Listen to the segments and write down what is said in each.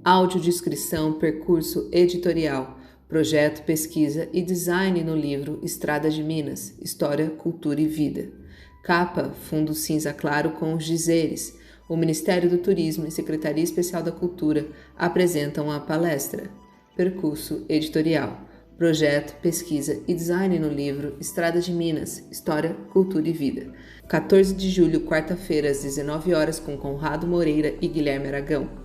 Audiodescrição, percurso editorial, projeto, pesquisa e design no livro Estrada de Minas, História, Cultura e Vida. Capa, fundo cinza claro com os dizeres. O Ministério do Turismo e Secretaria Especial da Cultura apresentam a palestra. Percurso editorial, projeto, pesquisa e design no livro Estrada de Minas, História, Cultura e Vida. 14 de julho, quarta-feira, às 19 horas, com Conrado Moreira e Guilherme Aragão.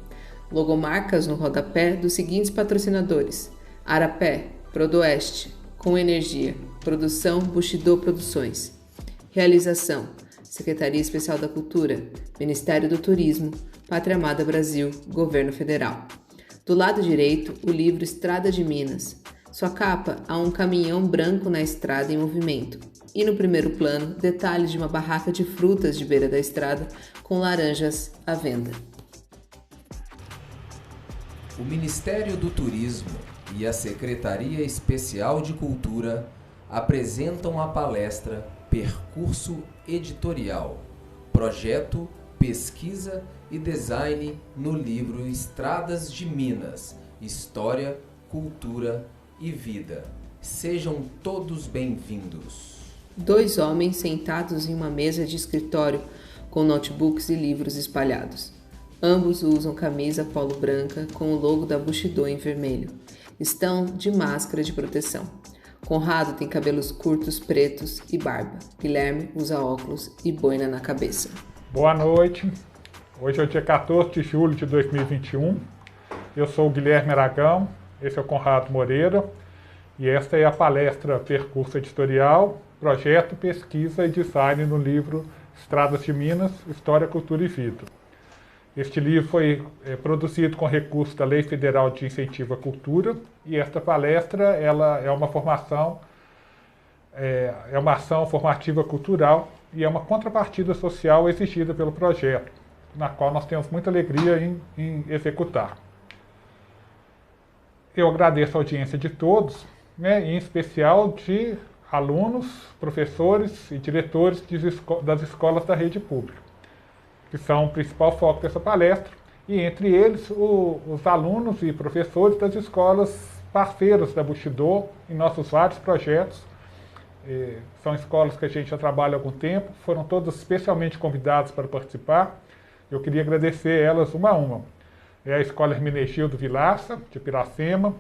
Logomarcas no rodapé dos seguintes patrocinadores: Arapé, Prodoeste, Com Energia, Produção Bushido Produções. Realização: Secretaria Especial da Cultura, Ministério do Turismo, Pátria Amada Brasil, Governo Federal. Do lado direito, o livro Estrada de Minas. Sua capa há um caminhão branco na estrada em movimento. E no primeiro plano, detalhes de uma barraca de frutas de beira da estrada com laranjas à venda. O Ministério do Turismo e a Secretaria Especial de Cultura apresentam a palestra Percurso Editorial, Projeto, Pesquisa e Design no livro Estradas de Minas, História, Cultura e Vida. Sejam todos bem-vindos. Dois homens sentados em uma mesa de escritório com notebooks e livros espalhados. Ambos usam camisa polo branca com o logo da Bushido em vermelho. Estão de máscara de proteção. Conrado tem cabelos curtos pretos e barba. Guilherme usa óculos e boina na cabeça. Boa noite. Hoje é o dia 14 de julho de 2021. Eu sou o Guilherme Aragão, esse é o Conrado Moreira e esta é a palestra Percurso Editorial, Projeto, Pesquisa e Design no livro Estradas de Minas, História, Cultura e Vida. Este livro foi produzido com recursos da Lei Federal de Incentivo à Cultura e esta palestra ela é uma formação, é uma ação formativa cultural e é uma contrapartida social exigida pelo projeto, na qual nós temos muita alegria em executar. Eu agradeço a audiência de todos, em especial de alunos, professores e diretores das escolas da rede pública, que são o principal foco dessa palestra, e entre eles os alunos e professores das escolas parceiras da Bushido em nossos vários projetos. São escolas que a gente já trabalha há algum tempo, foram todas especialmente convidadas para participar. Eu queria agradecer elas uma a uma. É a Escola Hermenegildo Vilaça, de Piracema,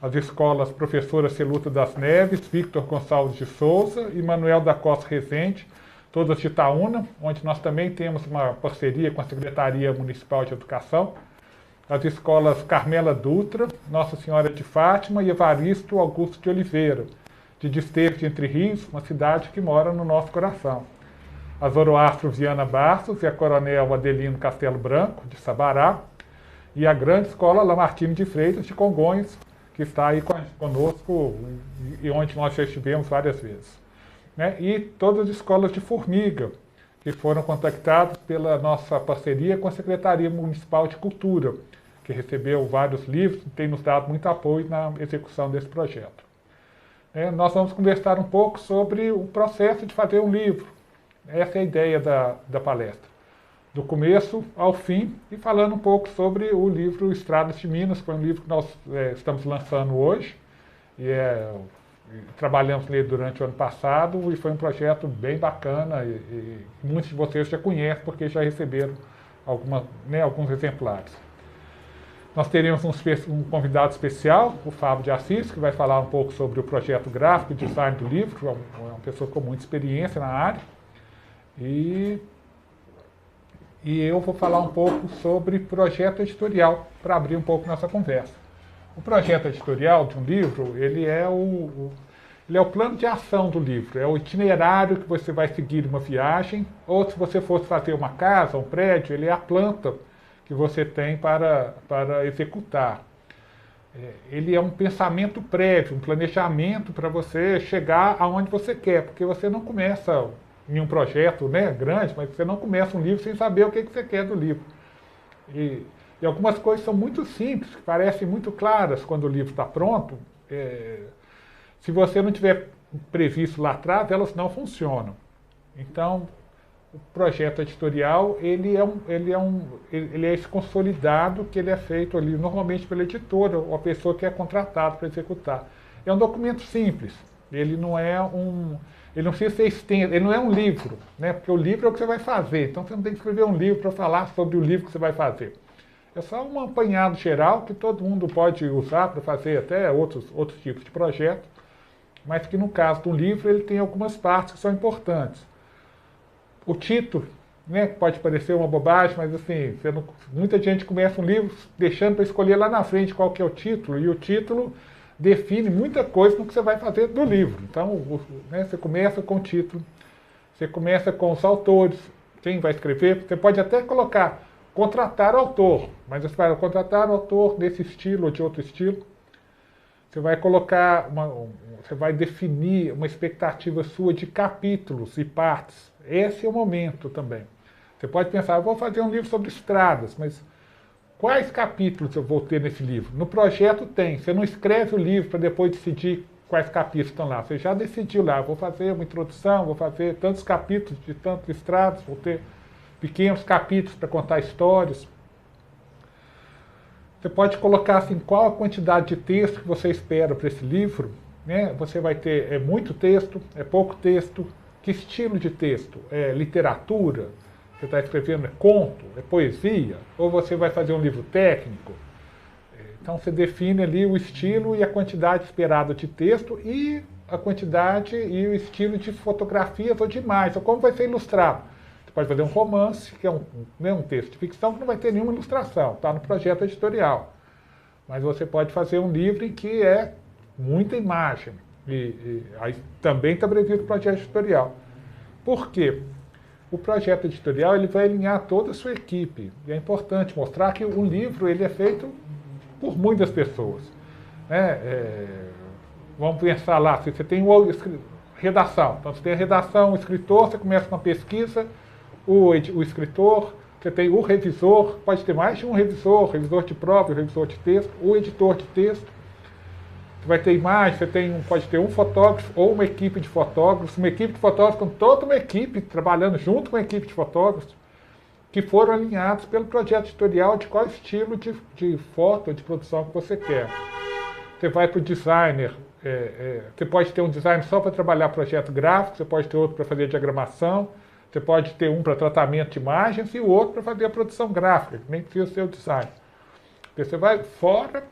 as escolas Professora Celuta das Neves, Victor Gonçalves de Souza e Manuel da Costa Rezende, todas de Itaúna, onde nós também temos uma parceria com a Secretaria Municipal de Educação, as escolas Carmela Dutra, Nossa Senhora de Fátima e Evaristo Augusto de Oliveira, de Desterro de Entre Rios, uma cidade que mora no nosso coração. A Zoroastro Viana Bastos e a Coronel Adelino Castelo Branco, de Sabará, e a grande escola Lamartine de Freitas, de Congonhas, que está aí conosco e onde nós já estivemos várias vezes. E todas as escolas de Formiga, que foram contactadas pela nossa parceria com a Secretaria Municipal de Cultura, que recebeu vários livros e tem nos dado muito apoio na execução desse projeto. Nós vamos conversar um pouco sobre o processo de fazer um livro. Essa é a ideia da palestra. Do começo ao fim, e falando um pouco sobre o livro Estradas de Minas, que foi um livro que nós estamos lançando hoje, e trabalhamos nele durante o ano passado, e foi um projeto bem bacana, e muitos de vocês já conhecem, porque já receberam alguns exemplares. Nós teremos um convidado especial, o Fábio de Assis, que vai falar um pouco sobre o projeto gráfico e design do livro, é uma pessoa com muita experiência na área, e eu vou falar um pouco sobre projeto editorial, para abrir um pouco nossa conversa. O projeto editorial de um livro, ele é o plano de ação do livro, é o itinerário que você vai seguir uma viagem, ou se você fosse fazer uma casa, um prédio, ele é a planta que você tem para executar. Ele é um pensamento prévio, um planejamento para você chegar aonde você quer, porque você não começa em um projeto grande, mas você não começa um livro sem saber o que você quer do livro. E algumas coisas são muito simples, que parecem muito claras quando o livro está pronto. Se você não tiver previsto lá atrás, elas não funcionam. Então, o projeto editorial ele é esse consolidado que ele é feito ali normalmente pela editora ou a pessoa que é contratada para executar. É um documento simples, ele não precisa ser extenso, ele não é um livro, né? Porque o livro é o que você vai fazer, então você não tem que escrever um livro para falar sobre o livro que você vai fazer. É só um apanhado geral que todo mundo pode usar para fazer até outros tipos de projeto, mas que no caso do livro ele tem algumas partes que são importantes. O título, né, pode parecer uma bobagem, mas assim, muita gente começa um livro deixando para escolher lá na frente qual que é o título, e o título define muita coisa no que você vai fazer do livro. Então, né, você começa com o título, você começa com os autores, quem vai escrever, você pode até colocar contratar autor, mas você vai contratar autor desse estilo ou de outro estilo. Você vai colocar, você vai definir uma expectativa sua de capítulos e partes. Esse é o momento também. Você pode pensar, eu vou fazer um livro sobre estradas, mas quais capítulos eu vou ter nesse livro? No projeto tem, você não escreve o livro para depois decidir quais capítulos estão lá. Você já decidiu lá, vou fazer uma introdução, vou fazer tantos capítulos de tantas estradas, vou ter pequenos capítulos para contar histórias. Você pode colocar assim, qual a quantidade de texto que você espera para esse livro, né? Você vai ter muito texto, é pouco texto, que estilo de texto? É literatura? Você está escrevendo conto? É poesia? Ou você vai fazer um livro técnico? Então você define ali o estilo e a quantidade esperada de texto e a quantidade e o estilo de fotografias ou de imagens, ou como vai ser ilustrado. Você pode fazer um romance, que é um texto de ficção que não vai ter nenhuma ilustração, está no projeto editorial. Mas você pode fazer um livro em que é muita imagem. Aí também está previsto o projeto editorial. Por quê? O projeto editorial ele vai alinhar toda a sua equipe. E é importante mostrar que o livro ele é feito por muitas pessoas. Né? Vamos pensar lá, se você tem redação. Então você tem a redação, o escritor, você começa com a pesquisa, o escritor, você tem o revisor, pode ter mais de um revisor de prova, revisor de texto, o editor de texto. Você vai ter imagem, pode ter um fotógrafo ou uma equipe de fotógrafos, com toda uma equipe trabalhando junto com a equipe de fotógrafos, que foram alinhados pelo projeto editorial de qual estilo de foto, de produção que você quer. Você vai para o designer, você pode ter um designer só para trabalhar projeto gráfico, você pode ter outro para fazer diagramação, você pode ter um para tratamento de imagens e o outro para fazer a produção gráfica, que nem precisa ser o design. Você vai fora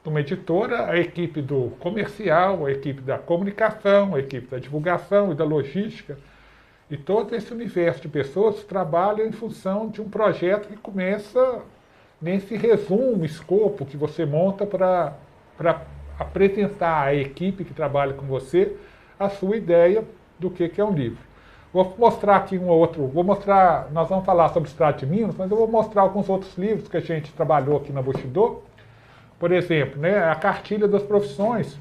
de uma editora, a equipe do comercial, a equipe da comunicação, a equipe da divulgação e da logística, e todo esse universo de pessoas trabalham em função de um projeto que começa nesse resumo, escopo que você monta para apresentar à equipe que trabalha com você a sua ideia do que é um livro. Vou mostrar aqui nós vamos falar sobre Estrada de Minas, mas eu vou mostrar alguns outros livros que a gente trabalhou aqui na Bushido. Por exemplo, né, a cartilha das profissões,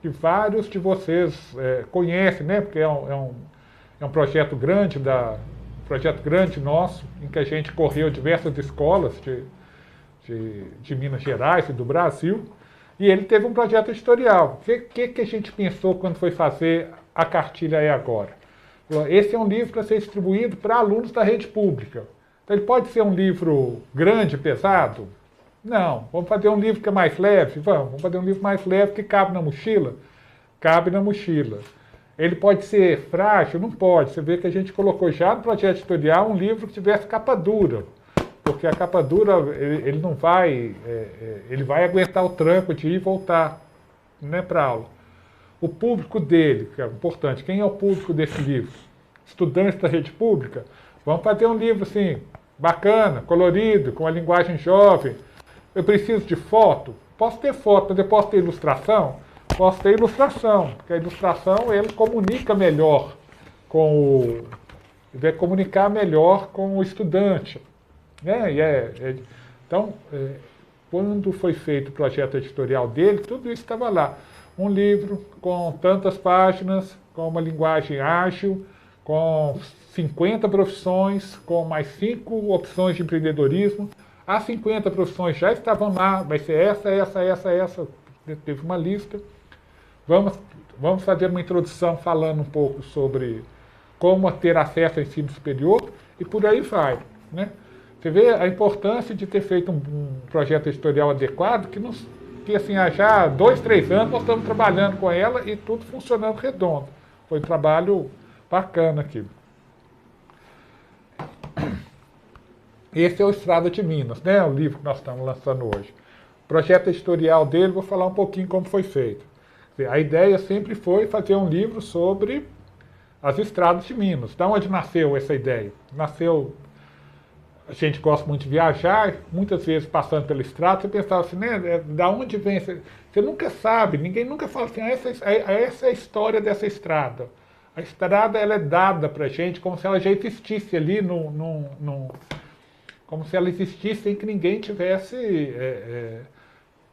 que vários de vocês conhecem, né, porque é um projeto grande, nosso, em que a gente correu diversas escolas de Minas Gerais e do Brasil, e ele teve um projeto editorial. O que a gente pensou quando foi fazer a cartilha agora? Esse é um livro para ser distribuído para alunos da rede pública. Então ele pode ser um livro grande, pesado? Não. Vamos fazer um livro que é mais leve? Vamos fazer um livro mais leve que cabe na mochila? Cabe na mochila. Ele pode ser frágil? Não pode. Você vê que a gente colocou já no projeto editorial um livro que tivesse capa dura. Porque a capa dura, ele não vai... ele vai aguentar o tranco de ir e voltar, né, para a aula. O público dele, que é importante, quem é o público desse livro? Estudantes da rede pública? Vamos fazer um livro assim, bacana, colorido, com uma linguagem jovem. Eu preciso de foto? Posso ter foto, mas eu posso ter ilustração? Posso ter ilustração, porque a ilustração ele comunica melhor vai comunicar melhor com o estudante. Né? Então, quando foi feito o projeto editorial dele, tudo isso estava lá. Um livro com tantas páginas, com uma linguagem ágil, com 50 profissões, com mais 5 opções de empreendedorismo. As 50 profissões já estavam lá, vai ser essa, teve uma lista. Vamos fazer uma introdução falando um pouco sobre como ter acesso ao ensino superior, e por aí vai, né? Você vê a importância de ter feito um projeto editorial adequado, que assim, há já 2, 3 anos nós estamos trabalhando com ela e tudo funcionando redondo. Foi um trabalho bacana aqui. Esse é o Estrada de Minas, né? O livro que nós estamos lançando hoje. O projeto editorial dele, vou falar um pouquinho como foi feito. A ideia sempre foi fazer um livro sobre as estradas de Minas. Da onde nasceu essa ideia? Nasceu... A gente gosta muito de viajar, muitas vezes passando pela estrada, você pensava assim, né, da onde vem? Você nunca sabe, ninguém nunca fala assim, essa é a história dessa estrada. A estrada ela é dada para a gente como se ela já existisse ali, como se ela existisse sem que ninguém tivesse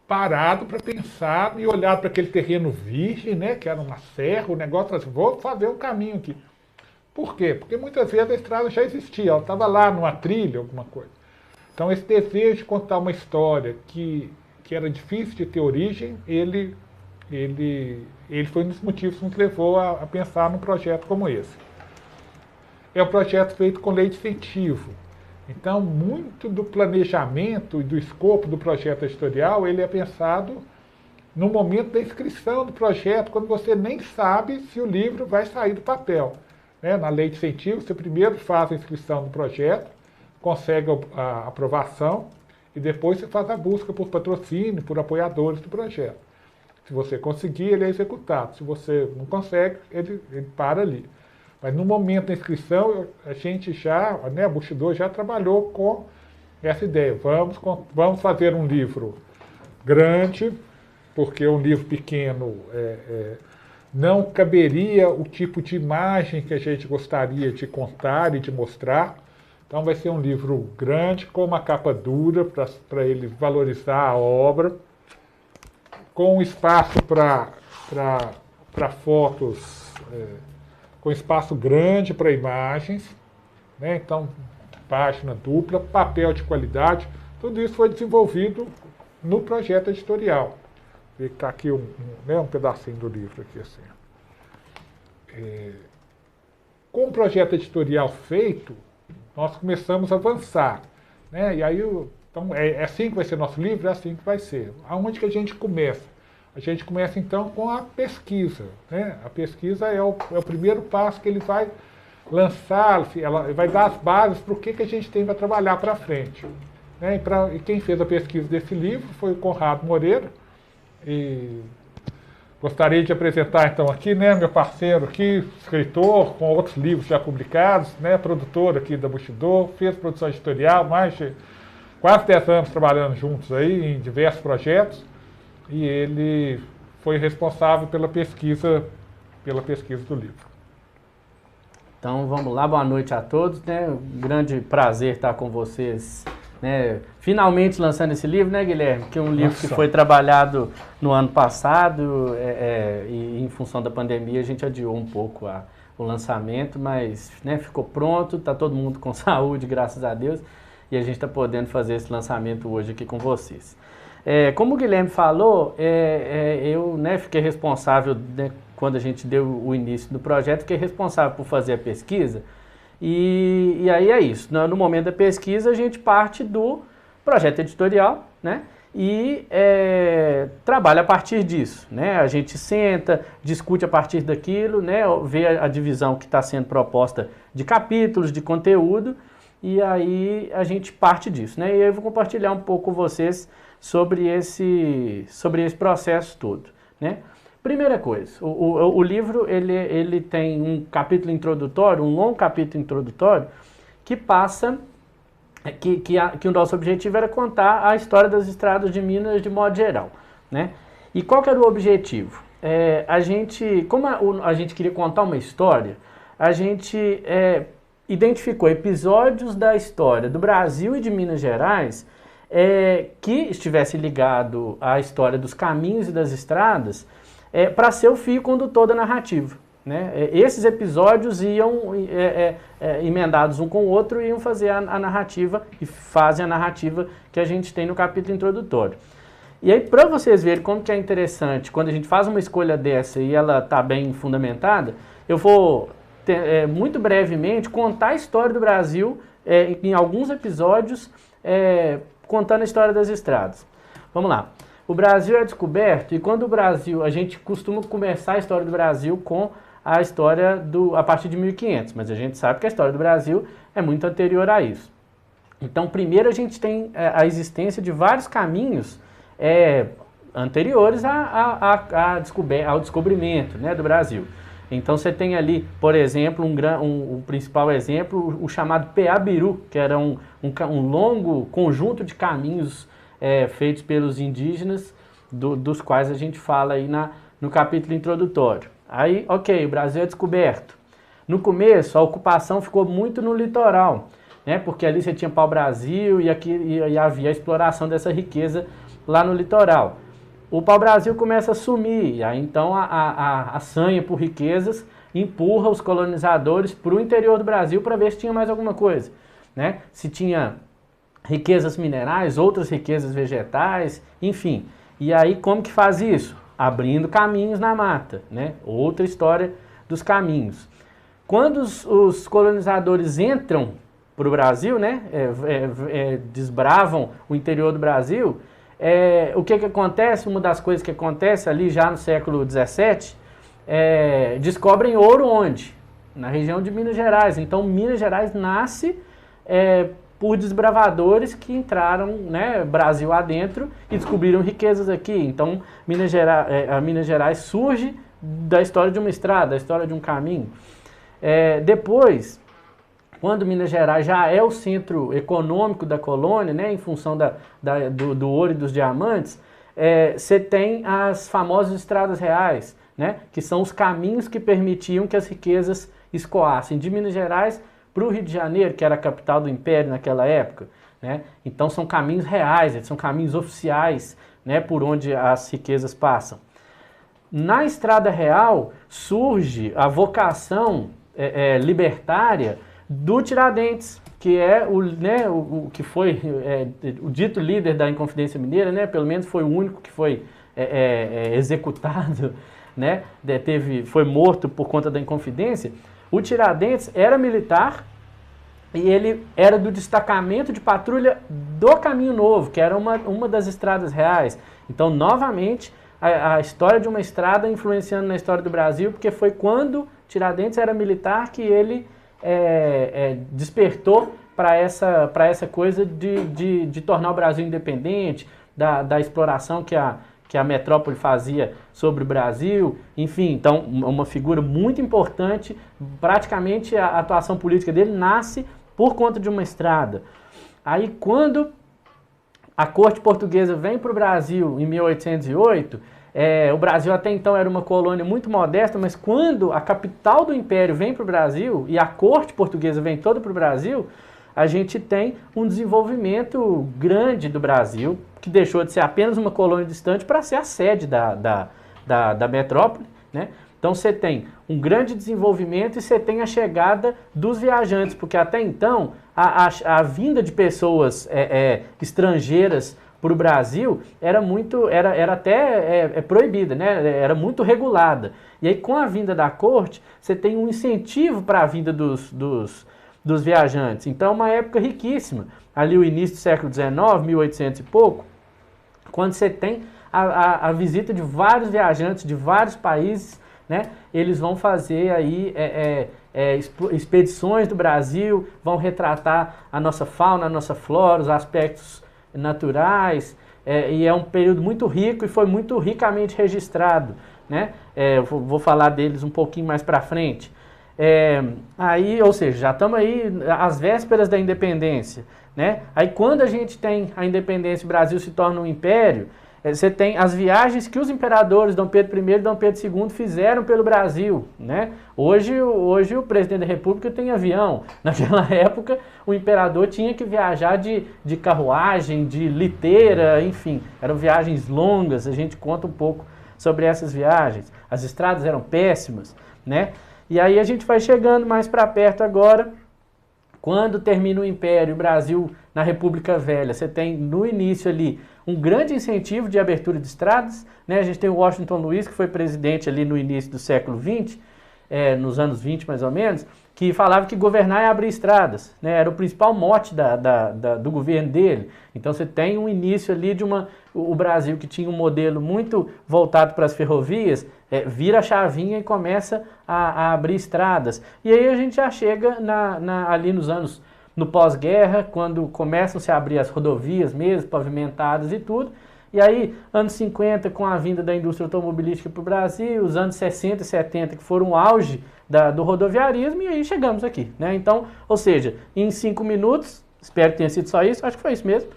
parado para pensar e olhar para aquele terreno virgem, né, que era uma serra, o negócio assim, vou fazer um caminho aqui. Por quê? Porque muitas vezes a estrada já existia, ela estava lá numa trilha, alguma coisa. Então esse desejo de contar uma história que era difícil de ter origem, ele foi um dos motivos que nos levou a pensar num projeto como esse. É um projeto feito com lei de incentivo. Então muito do planejamento e do escopo do projeto editorial, ele é pensado no momento da inscrição do projeto, quando você nem sabe se o livro vai sair do papel. Na lei de incentivo, você primeiro faz a inscrição do projeto, consegue a aprovação e depois você faz a busca por patrocínio, por apoiadores do projeto. Se você conseguir, ele é executado. Se você não consegue, ele para ali. Mas no momento da inscrição, a gente já, a Bushido já trabalhou com essa ideia. Vamos fazer um livro grande, porque um livro pequeno não caberia o tipo de imagem que a gente gostaria de contar e de mostrar. Então vai ser um livro grande, com uma capa dura, para ele valorizar a obra, com espaço para fotos, com espaço grande para imagens, né? Então página dupla, papel de qualidade, tudo isso foi desenvolvido no projeto editorial. Está aqui um pedacinho do livro aqui assim. Com o projeto editorial feito, nós começamos a avançar, né? E aí, então, é assim que vai ser nosso livro, é assim que vai ser. Aonde que a gente começa? A gente começa então com a pesquisa, né? A pesquisa é o primeiro passo que ele vai lançar, ela vai dar as bases para o que a gente tem para trabalhar para frente, né? E quem fez a pesquisa desse livro foi o Conrado Moreira. E gostaria de apresentar então aqui, né, meu parceiro aqui, escritor, com outros livros já publicados, né, produtor aqui da Bushido, fez produção editorial, mais de quase 10 anos trabalhando juntos aí em diversos projetos, e ele foi responsável pela pesquisa do livro. Então vamos lá, boa noite a todos, né, um grande prazer estar com vocês, né, finalmente lançando esse livro, né, Guilherme? Que é um livro que foi trabalhado no ano passado e em função da pandemia a gente adiou um pouco o lançamento, mas, né, ficou pronto, está todo mundo com saúde, graças a Deus, e a gente está podendo fazer esse lançamento hoje aqui com vocês. Como o Guilherme falou, eu, né, fiquei responsável, né, quando a gente deu o início do projeto, fiquei responsável por fazer a pesquisa. E aí é isso, no momento da pesquisa a gente parte do projeto editorial, né, e trabalha a partir disso, né, a gente senta, discute a partir daquilo, né, vê a divisão que está sendo proposta de capítulos, de conteúdo, e aí a gente parte disso, né, e eu vou compartilhar um pouco com vocês sobre esse processo todo, né. Primeira coisa, o livro ele tem um capítulo introdutório, um longo capítulo introdutório, que passa, que o nosso objetivo era contar a história das estradas de Minas de modo geral, né? E qual que era o objetivo? Como a gente queria contar uma história, a gente identificou episódios da história do Brasil e de Minas Gerais que estivesse ligado à história dos caminhos e das estradas, para ser o fio condutor da narrativa, né? Esses episódios iam emendados um com o outro e iam fazer a narrativa, e fazem a narrativa que a gente tem no capítulo introdutório. E aí, para vocês verem como que é interessante, quando a gente faz uma escolha dessa e ela está bem fundamentada, eu vou muito brevemente, contar a história do Brasil em alguns episódios, contando a história das estradas. Vamos lá. O Brasil é descoberto, e quando o Brasil, a gente costuma começar a história do Brasil com a história a partir de 1500, mas a gente sabe que a história do Brasil é muito anterior a isso. Então, primeiro a gente tem a existência de vários caminhos anteriores ao descobrimento, né, do Brasil. Então você tem ali, por exemplo, o principal exemplo, o chamado Peabiru, que era um longo conjunto de caminhos feitos pelos indígenas, dos quais a gente fala aí no capítulo introdutório. Aí, ok, o Brasil é descoberto. No começo, a ocupação ficou muito no litoral, né, porque ali você tinha pau-brasil e havia a exploração dessa riqueza lá no litoral. O pau-brasil começa a sumir, e aí então a sanha por riquezas empurra os colonizadores para o interior do Brasil para ver se tinha mais alguma coisa, né? Se tinha riquezas minerais, outras riquezas vegetais, enfim. E aí como que faz isso? Abrindo caminhos na mata, né? Outra história dos caminhos. Quando os colonizadores entram para o Brasil, né? Desbravam o interior do Brasil, o que acontece? Uma das coisas que acontece ali já no século XVII, descobrem ouro onde? Na região de Minas Gerais. Então Minas Gerais nasce por desbravadores que entraram, né, Brasil adentro e descobriram riquezas aqui. Então a Minas Gerais surge da história de uma estrada, da história de um caminho. Depois, quando Minas Gerais já é o centro econômico da colônia, né, em função do ouro e dos diamantes, você tem as famosas estradas reais, né, que são os caminhos que permitiam que as riquezas escoassem de Minas Gerais para o Rio de Janeiro, que era a capital do Império naquela época, né? Então são caminhos reais, são caminhos oficiais, né, por onde as riquezas passam. Na Estrada Real surge a vocação libertária do Tiradentes, que é o que foi o dito líder da Inconfidência Mineira, né? Pelo menos foi o único que foi executado, né? Foi morto por conta da Inconfidência. O Tiradentes era militar e ele era do destacamento de patrulha do Caminho Novo, que era uma das estradas reais. Então, novamente, a história de uma estrada influenciando na história do Brasil, porque foi quando Tiradentes era militar que ele despertou para essa coisa de tornar o Brasil independente, da exploração que a metrópole fazia sobre o Brasil, enfim, então uma figura muito importante. Praticamente a atuação política dele nasce por conta de uma estrada. Aí quando a corte portuguesa vem para o Brasil em 1808, o Brasil até então era uma colônia muito modesta, mas quando a capital do Império vem para o Brasil e a corte portuguesa vem toda para o Brasil, a gente tem um desenvolvimento grande do Brasil, que deixou de ser apenas uma colônia distante para ser a sede da metrópole, né? Então você tem um grande desenvolvimento e você tem a chegada dos viajantes, porque até então a vinda de pessoas estrangeiras para o Brasil era até proibida, né? Era muito regulada. E aí com a vinda da corte, você tem um incentivo para a vinda dos viajantes. Então é uma época riquíssima, ali o início do século XIX, 1800 e pouco, quando você tem a visita de vários viajantes de vários países, né? Eles vão fazer aí expedições do Brasil, vão retratar a nossa fauna, a nossa flora, os aspectos naturais, e é um período muito rico e foi muito ricamente registrado, né? Eu vou falar deles um pouquinho mais para frente. Aí, ou seja, já estamos aí às vésperas da independência, né? Aí quando a gente tem a independência, o Brasil se torna um império, você tem as viagens que os imperadores Dom Pedro I e Dom Pedro II fizeram pelo Brasil, né? Hoje o presidente da República tem avião. Naquela época, o imperador tinha que viajar de carruagem, de liteira, enfim. Eram viagens longas, a gente conta um pouco sobre essas viagens. As estradas eram péssimas, né? E aí a gente vai chegando mais para perto agora, quando termina o Império, o Brasil na República Velha, você tem no início ali um grande incentivo de abertura de estradas, né? A gente tem o Washington Luiz, que foi presidente ali no início do século XX, nos anos 20 mais ou menos, que falava que governar é abrir estradas, né? Era o principal mote do governo dele. Então você tem um início ali de o Brasil, que tinha um modelo muito voltado para as ferrovias, vira a chavinha e começa a abrir estradas. E aí a gente já chega ali nos anos, no pós-guerra, quando começam -se a abrir as rodovias mesmo, pavimentadas e tudo. E aí, anos 50, com a vinda da indústria automobilística para o Brasil, os anos 60 e 70, que foram o auge do rodoviarismo, e aí chegamos aqui, né? Então, ou seja, em 5 minutos, espero que tenha sido só isso, acho que foi isso mesmo,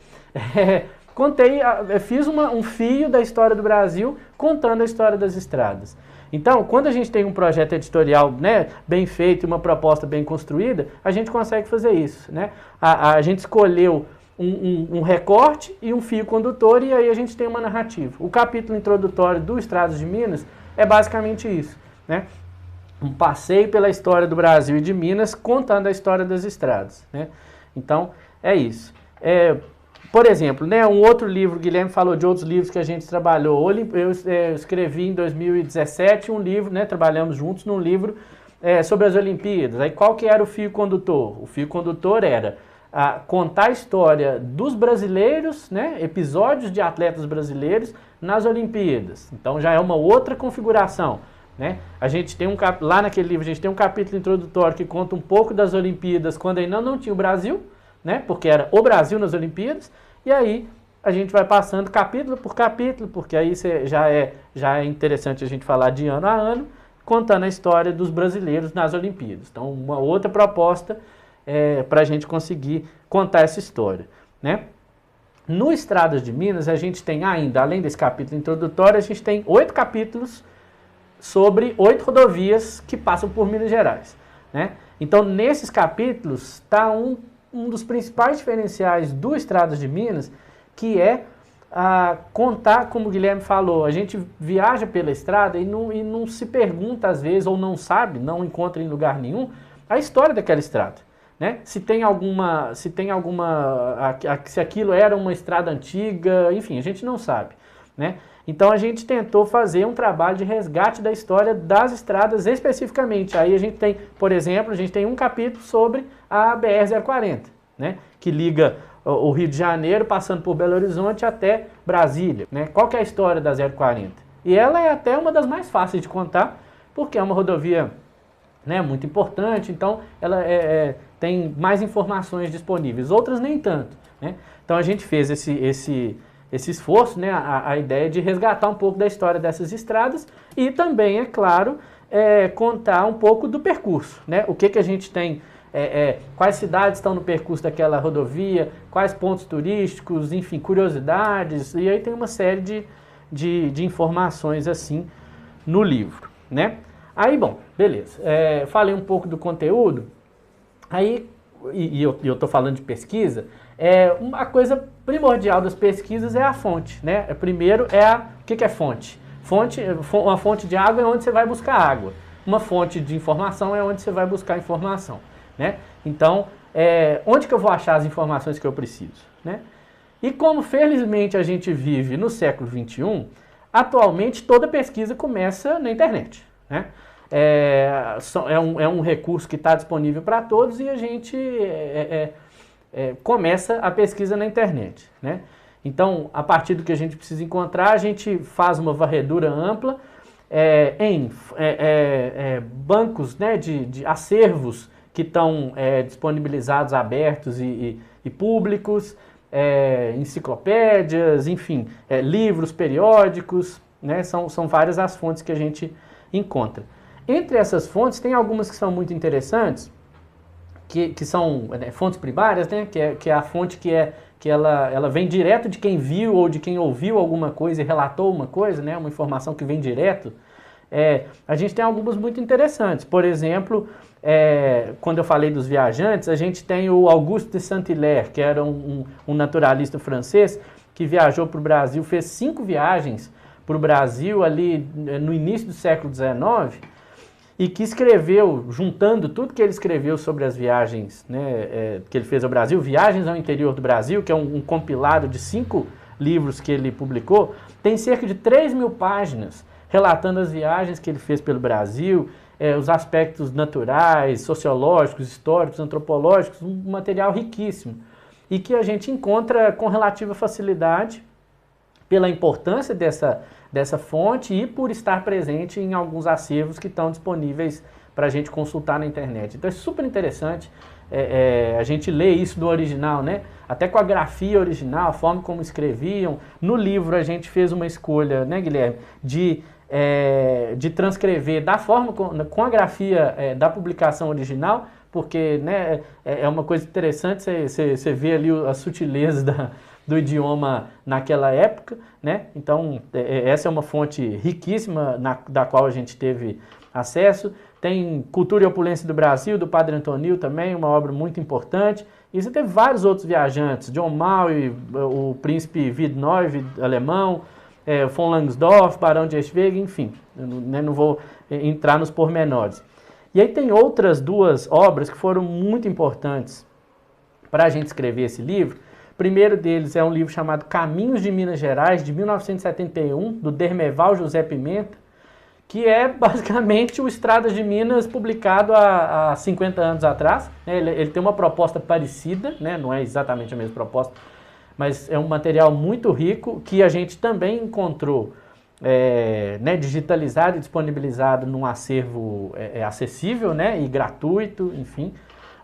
fiz um fio da história do Brasil, contando a história das estradas. Então, quando a gente tem um projeto editorial, né, bem feito e uma proposta bem construída, a gente consegue fazer isso, né? A gente escolheu um recorte e um fio condutor, e aí a gente tem uma narrativa. O capítulo introdutório do Estradas de Minas é basicamente isso, né? Um passeio pela história do Brasil e de Minas, contando a história das estradas, né? Então, é isso. Por exemplo, né, um outro livro, o Guilherme falou de outros livros que a gente trabalhou. Eu escrevi em 2017 um livro, né, trabalhamos juntos num livro sobre as Olimpíadas. Aí qual que era o fio condutor? O fio condutor era contar a história dos brasileiros, né, episódios de atletas brasileiros nas Olimpíadas. Então já é uma outra configuração, né? A gente tem lá naquele livro a gente tem um capítulo introdutório que conta um pouco das Olimpíadas quando ainda não tinha o Brasil, né? Porque era o Brasil nas Olimpíadas, e aí a gente vai passando capítulo por capítulo, porque aí já é interessante a gente falar de ano a ano, contando a história dos brasileiros nas Olimpíadas. Então, uma outra proposta para a gente conseguir contar essa história, né? No Estradas de Minas, a gente tem ainda, além desse capítulo introdutório, a gente tem 8 capítulos sobre 8 rodovias que passam por Minas Gerais, né? Então, nesses capítulos, está um dos principais diferenciais do Estradas de Minas, que é contar, como o Guilherme falou, a gente viaja pela estrada e não se pergunta às vezes, ou não sabe, não encontra em lugar nenhum, a história daquela estrada, né? Se aquilo era uma estrada antiga, enfim, a gente não sabe, né? Então a gente tentou fazer um trabalho de resgate da história das estradas especificamente. Aí a gente tem, por exemplo, a gente tem um capítulo sobre a BR-040, né, que liga o Rio de Janeiro, passando por Belo Horizonte até Brasília, né? Qual que é a história da 040? E ela é até uma das mais fáceis de contar, porque é uma rodovia, né, muito importante, então ela tem mais informações disponíveis, outras nem tanto, né? Então a gente fez esse esforço, né, a ideia de resgatar um pouco da história dessas estradas e também, é claro, contar um pouco do percurso, né? O que a gente tem, quais cidades estão no percurso daquela rodovia, quais pontos turísticos, enfim, curiosidades, e aí tem uma série de informações assim no livro, né? Aí, bom, beleza, falei um pouco do conteúdo, aí, e eu estou falando de pesquisa, uma coisa primordial das pesquisas é a fonte, né? Primeiro o que é fonte? Uma fonte de água é onde você vai buscar água. Uma fonte de informação é onde você vai buscar informação, né? Então, onde que eu vou achar as informações que eu preciso, né? E como felizmente a gente vive no século XXI, atualmente toda pesquisa começa na internet, né? É um recurso que está disponível para todos e a gente começa a pesquisa na internet, né? Então, a partir do que a gente precisa encontrar, a gente faz uma varredura ampla em bancos, né, de acervos que estão disponibilizados, abertos e públicos, enciclopédias, enfim, livros periódicos, né? São várias as fontes que a gente encontra. Entre essas fontes, tem algumas que são muito interessantes, que são fontes primárias, né? Que é a fonte que ela vem direto de quem viu ou de quem ouviu alguma coisa e relatou uma coisa, né? Uma informação que vem direto. A gente tem algumas muito interessantes. Por exemplo, quando eu falei dos viajantes, a gente tem o Auguste de Saint-Hilaire, que era um naturalista francês, que viajou para o Brasil, fez 5 viagens para o Brasil ali no início do século XIX, e que escreveu, juntando tudo que ele escreveu sobre as viagens, né, que ele fez ao Brasil, Viagens ao Interior do Brasil, que é um compilado de 5 livros que ele publicou, tem cerca de 3.000 páginas relatando as viagens que ele fez pelo Brasil, os aspectos naturais, sociológicos, históricos, antropológicos, um material riquíssimo. E que a gente encontra com relativa facilidade pela importância dessa fonte e por estar presente em alguns acervos que estão disponíveis para a gente consultar na internet. Então é super interessante a gente ler isso no original, né? Até com a grafia original, a forma como escreviam. No livro a gente fez uma escolha, né, Guilherme, de transcrever da forma, com a grafia da publicação original, porque, né, é uma coisa interessante você ver ali as sutilezas do idioma naquela época, né? Então, essa é uma fonte riquíssima da qual a gente teve acesso. Tem Cultura e Opulência do Brasil, do Padre Antonil também, uma obra muito importante. E você teve vários outros viajantes, John Maui, o príncipe Wittneuve, alemão, von Langsdorff, Barão de Eschwege, enfim, não vou entrar nos pormenores. E aí tem outras duas obras que foram muito importantes para a gente escrever esse livro. O primeiro deles é um livro chamado Caminhos de Minas Gerais, de 1971, do Dermeval José Pimenta, que é basicamente o Estradas de Minas publicado há 50 anos atrás. Ele tem uma proposta parecida, né? Não é exatamente a mesma proposta, mas é um material muito rico que a gente também encontrou né, digitalizado e disponibilizado num acervo acessível, né, e gratuito, enfim.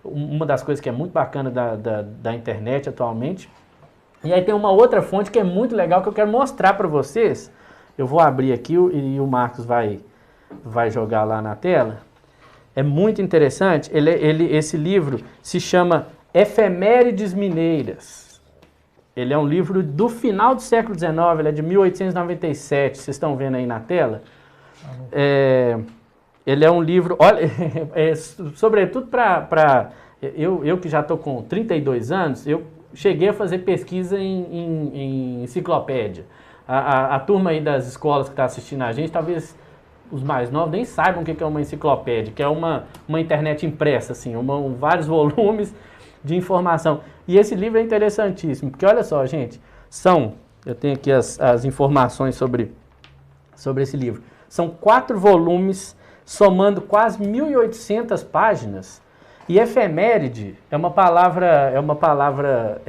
Uma das coisas que é muito bacana da internet atualmente. E aí tem uma outra fonte que é muito legal que eu quero mostrar para vocês. Eu vou abrir aqui e o Marcos vai jogar lá na tela. É muito interessante. Esse livro se chama Efemérides Mineiras. Ele é um livro do final do século XIX, ele é de 1897, vocês estão vendo aí na tela. Ele é um livro, olha, sobretudo para eu que já estou com 32 anos, eu cheguei a fazer pesquisa em enciclopédia. A turma aí das escolas que está assistindo a gente, talvez os mais novos nem saibam o que é uma enciclopédia, que é uma internet impressa, assim, vários volumes de informação. E esse livro é interessantíssimo, porque olha só, gente, eu tenho aqui as informações sobre esse livro. São 4 volumes, somando quase 1.800 páginas. E efeméride é uma palavra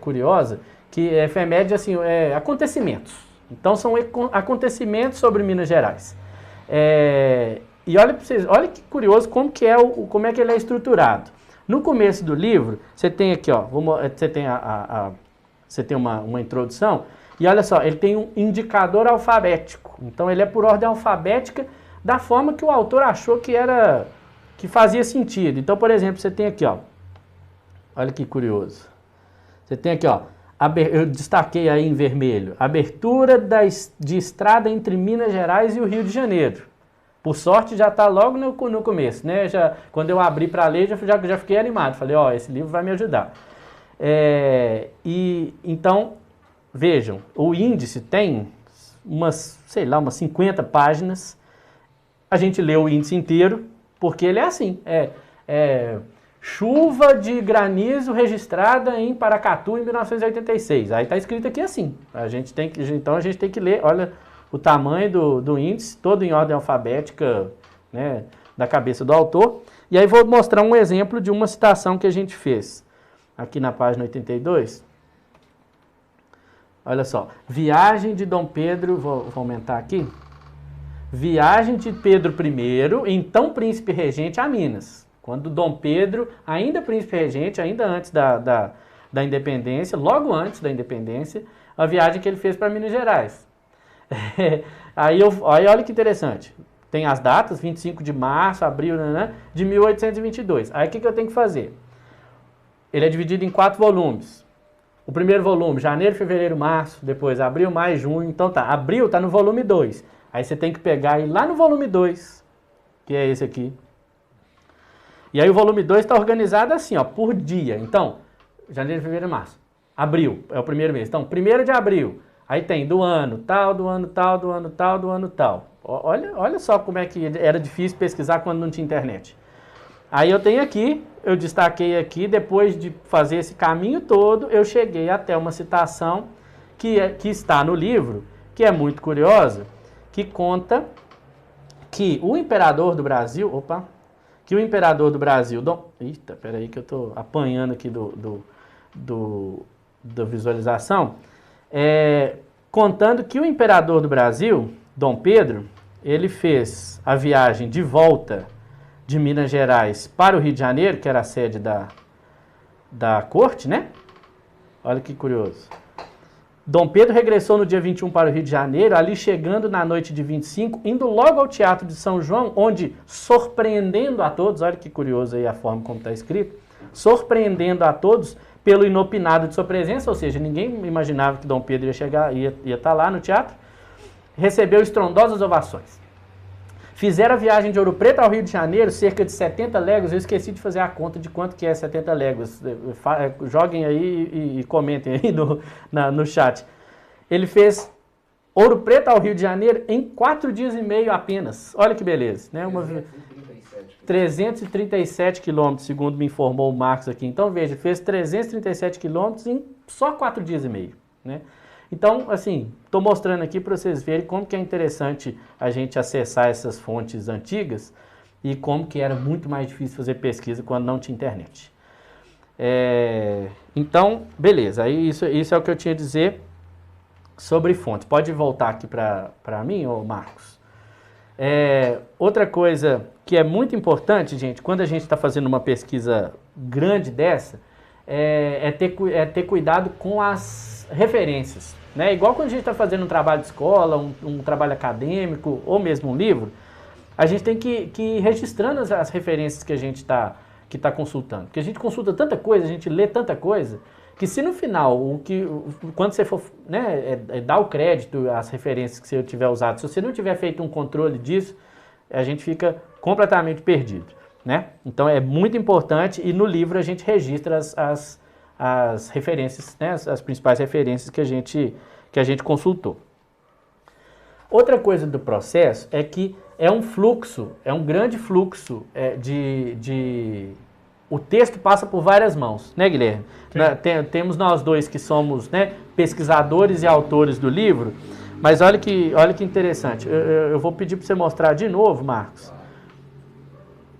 curiosa, que efeméride, assim, acontecimentos. Então, são acontecimentos sobre Minas Gerais. E olha para vocês, olha que curioso como é que ele é estruturado. No começo do livro, você tem aqui, ó, você tem uma introdução, e olha só, ele tem um indicador alfabético. Então, ele é por ordem alfabética, da forma que o autor achou que fazia sentido. Então, por exemplo, você tem aqui, ó, olha que curioso. Você tem aqui, ó, eu destaquei aí em vermelho, abertura de estrada entre Minas Gerais e o Rio de Janeiro. Por sorte, já está logo no começo, né? Quando eu abri para ler, já fiquei animado. Falei, ó, esse livro vai me ajudar. Então, vejam, o índice tem umas 50 páginas. A gente lê o índice inteiro, porque ele é assim, chuva de granizo registrada em Paracatu em 1986. Aí está escrito aqui assim. Então a gente tem que ler, olha o tamanho do índice, todo em ordem alfabética, né, da cabeça do autor. E aí vou mostrar um exemplo de uma citação que a gente fez aqui na página 82. Olha só, viagem de Dom Pedro, vou aumentar aqui. Viagem de Pedro I, então príncipe regente, a Minas. Quando Dom Pedro, ainda príncipe regente, ainda antes da independência, logo antes da independência, a viagem que ele fez para Minas Gerais. Aí olha que interessante. Tem as datas, 25 de março, abril, de 1822. Aí o que eu tenho que fazer? Ele é dividido em 4 volumes. O primeiro volume, janeiro, fevereiro, março, depois abril, maio, junho. Então tá, abril tá no volume 2. Aí você tem que pegar e ir lá no volume 2, que é esse aqui. E aí o volume 2 está organizado assim, ó, por dia. Então, janeiro, fevereiro, março. Abril é o primeiro mês. Então, 1º de abril. Aí tem do ano tal, do ano tal, do ano tal, do ano tal. Olha só como é que era difícil pesquisar quando não tinha internet. Aí eu tenho aqui, eu destaquei aqui, depois de fazer esse caminho todo, eu cheguei até uma citação que está no livro, que é muito curiosa, que conta que o imperador do Brasil, eita, peraí que eu estou apanhando aqui da visualização, contando que o imperador do Brasil, Dom Pedro, ele fez a viagem de volta de Minas Gerais para o Rio de Janeiro, que era a sede da corte, né? Olha que curioso. Dom Pedro regressou no dia 21 para o Rio de Janeiro, ali chegando na noite de 25, indo logo ao Teatro de São João, onde, surpreendendo a todos, olha que curioso aí a forma como está escrito, surpreendendo a todos pelo inopinado de sua presença, ou seja, ninguém imaginava que Dom Pedro ia estar lá no teatro, recebeu estrondosas ovações. Fizeram a viagem de Ouro Preto ao Rio de Janeiro, cerca de 70 léguas. Eu esqueci de fazer a conta de quanto que é 70 léguas. Joguem aí e comentem aí no chat. Ele fez Ouro Preto ao Rio de Janeiro em 4 dias e meio apenas. Olha que beleza, né? 337 quilômetros, segundo me informou o Marcos aqui. Então, veja, fez 337 quilômetros em só 4 dias e meio, né? Então, assim, estou mostrando aqui para vocês verem como que é interessante a gente acessar essas fontes antigas e como que era muito mais difícil fazer pesquisa quando não tinha internet. Então, beleza, aí isso é o que eu tinha a dizer sobre fontes. Pode voltar aqui para mim, ô Marcos? Outra coisa que é muito importante, gente, quando a gente está fazendo uma pesquisa grande dessa, é ter cuidado com as referências, né? Igual quando a gente está fazendo um trabalho de escola, um trabalho acadêmico ou mesmo um livro, a gente tem que ir registrando as referências que a gente está consultando, porque a gente consulta tanta coisa, a gente lê tanta coisa, que se no final, quando você for, né, dar o crédito às referências que você tiver usado, se você não tiver feito um controle disso, a gente fica completamente perdido, né? Então é muito importante, e no livro a gente registra as referências, né, as principais referências que a gente consultou. Outra coisa do processo é que é um grande fluxo o texto passa por várias mãos, né, Guilherme? Temos nós dois que somos, né, pesquisadores e autores do livro, mas olha que interessante. Eu vou pedir para você mostrar de novo, Marcos.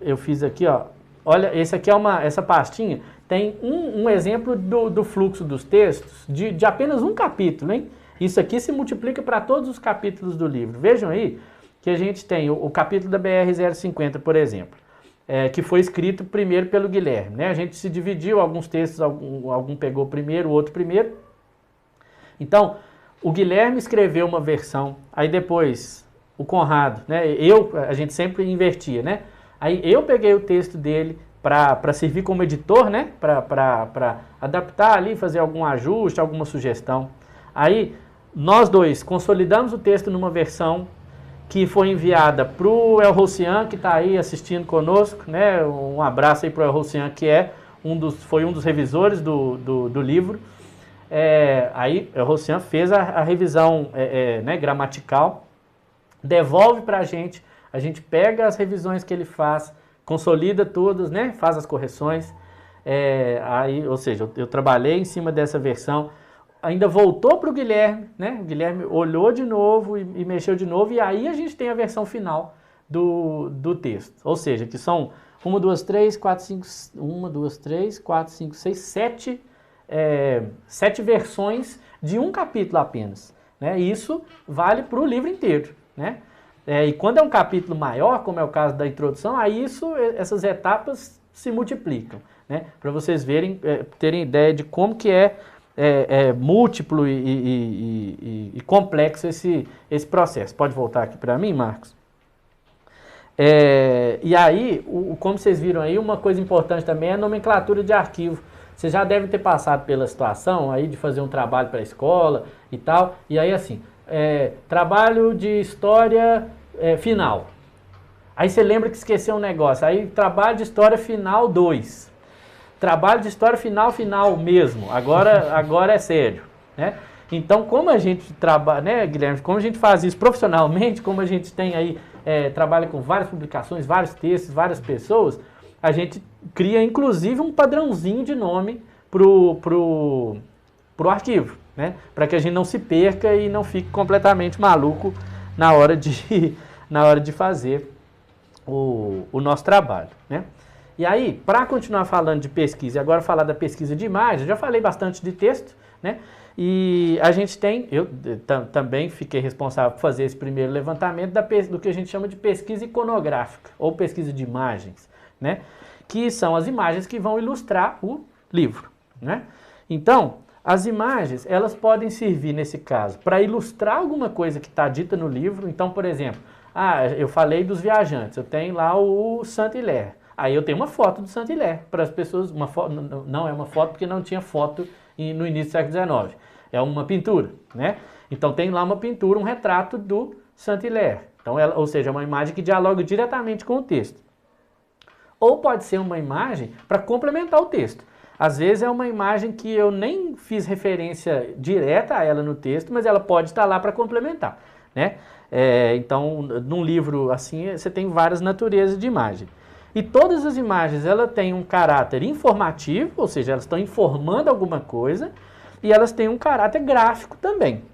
Eu fiz aqui, ó. Olha, essa pastinha tem um exemplo do fluxo dos textos de apenas um capítulo, hein? Isso aqui se multiplica para todos os capítulos do livro. Vejam aí que a gente tem o capítulo da BR-050, por exemplo, que foi escrito primeiro pelo Guilherme, né? A gente se dividiu, alguns textos, algum pegou primeiro, o outro primeiro. Então, o Guilherme escreveu uma versão, aí depois o Conrado, né? A gente sempre invertia, né? Aí eu peguei o texto dele para servir como editor, né? Para adaptar ali, fazer algum ajuste, alguma sugestão. Aí nós dois consolidamos o texto numa versão que foi enviada para o El Rocian, que está aí assistindo conosco, né? Um abraço aí para o El Rocian, que foi um dos revisores do livro. Aí El Rocian fez a revisão né, gramatical, devolve para a gente pega as revisões que ele faz, consolida todas, né? Faz as correções. Ou seja, eu trabalhei em cima dessa versão, ainda voltou para o Guilherme, né? O Guilherme olhou de novo e mexeu de novo, e aí a gente tem a versão final do texto. Ou seja, que são 1, 2, 3, 4, 5, 6, 7 versões de um capítulo apenas, né? Isso vale para o livro inteiro, né? E quando é um capítulo maior, como é o caso da introdução, aí essas etapas se multiplicam, né? Para vocês terem ideia de como que é múltiplo e complexo esse processo. Pode voltar aqui para mim, Marcos? E aí, como vocês viram aí, uma coisa importante também é a nomenclatura de arquivo. Você já deve ter passado pela situação aí de fazer um trabalho para a escola e tal, e aí assim, trabalho de história final. Aí você lembra que esqueceu um negócio, aí trabalho de história final 2. Trabalho de história final mesmo, agora é sério, né? Então, como a gente trabalha, né, Guilherme, como a gente faz isso profissionalmente, como a gente tem aí, trabalha com várias publicações, vários textos, várias pessoas, a gente cria inclusive um padrãozinho de nome pro arquivo, né? Para que a gente não se perca e não fique completamente maluco na hora de na hora de fazer o nosso trabalho, né? E aí, para continuar falando de pesquisa e agora falar da pesquisa de imagem, eu já falei bastante de texto, né? E a gente tem, eu também fiquei responsável por fazer esse primeiro levantamento do que a gente chama de pesquisa iconográfica, ou pesquisa de imagens, né? Que são as imagens que vão ilustrar o livro, né? Então, as imagens, elas podem servir, nesse caso, para ilustrar alguma coisa que está dita no livro. Então, por exemplo, eu falei dos viajantes, eu tenho lá o Saint-Hilaire. Aí eu tenho uma foto do Saint-Hilaire, para as pessoas, não é uma foto porque não tinha foto no início do século XIX, é uma pintura, né? Então tem lá uma pintura, um retrato do Saint-Hilaire, então, ou seja, é uma imagem que dialoga diretamente com o texto. Ou pode ser uma imagem para complementar o texto. Às vezes é uma imagem que eu nem fiz referência direta a ela no texto, mas ela pode estar lá para complementar, né? Então, num livro assim, você tem várias naturezas de imagem. E todas as imagens, elas têm um caráter informativo, ou seja, elas estão informando alguma coisa, e elas têm um caráter gráfico também.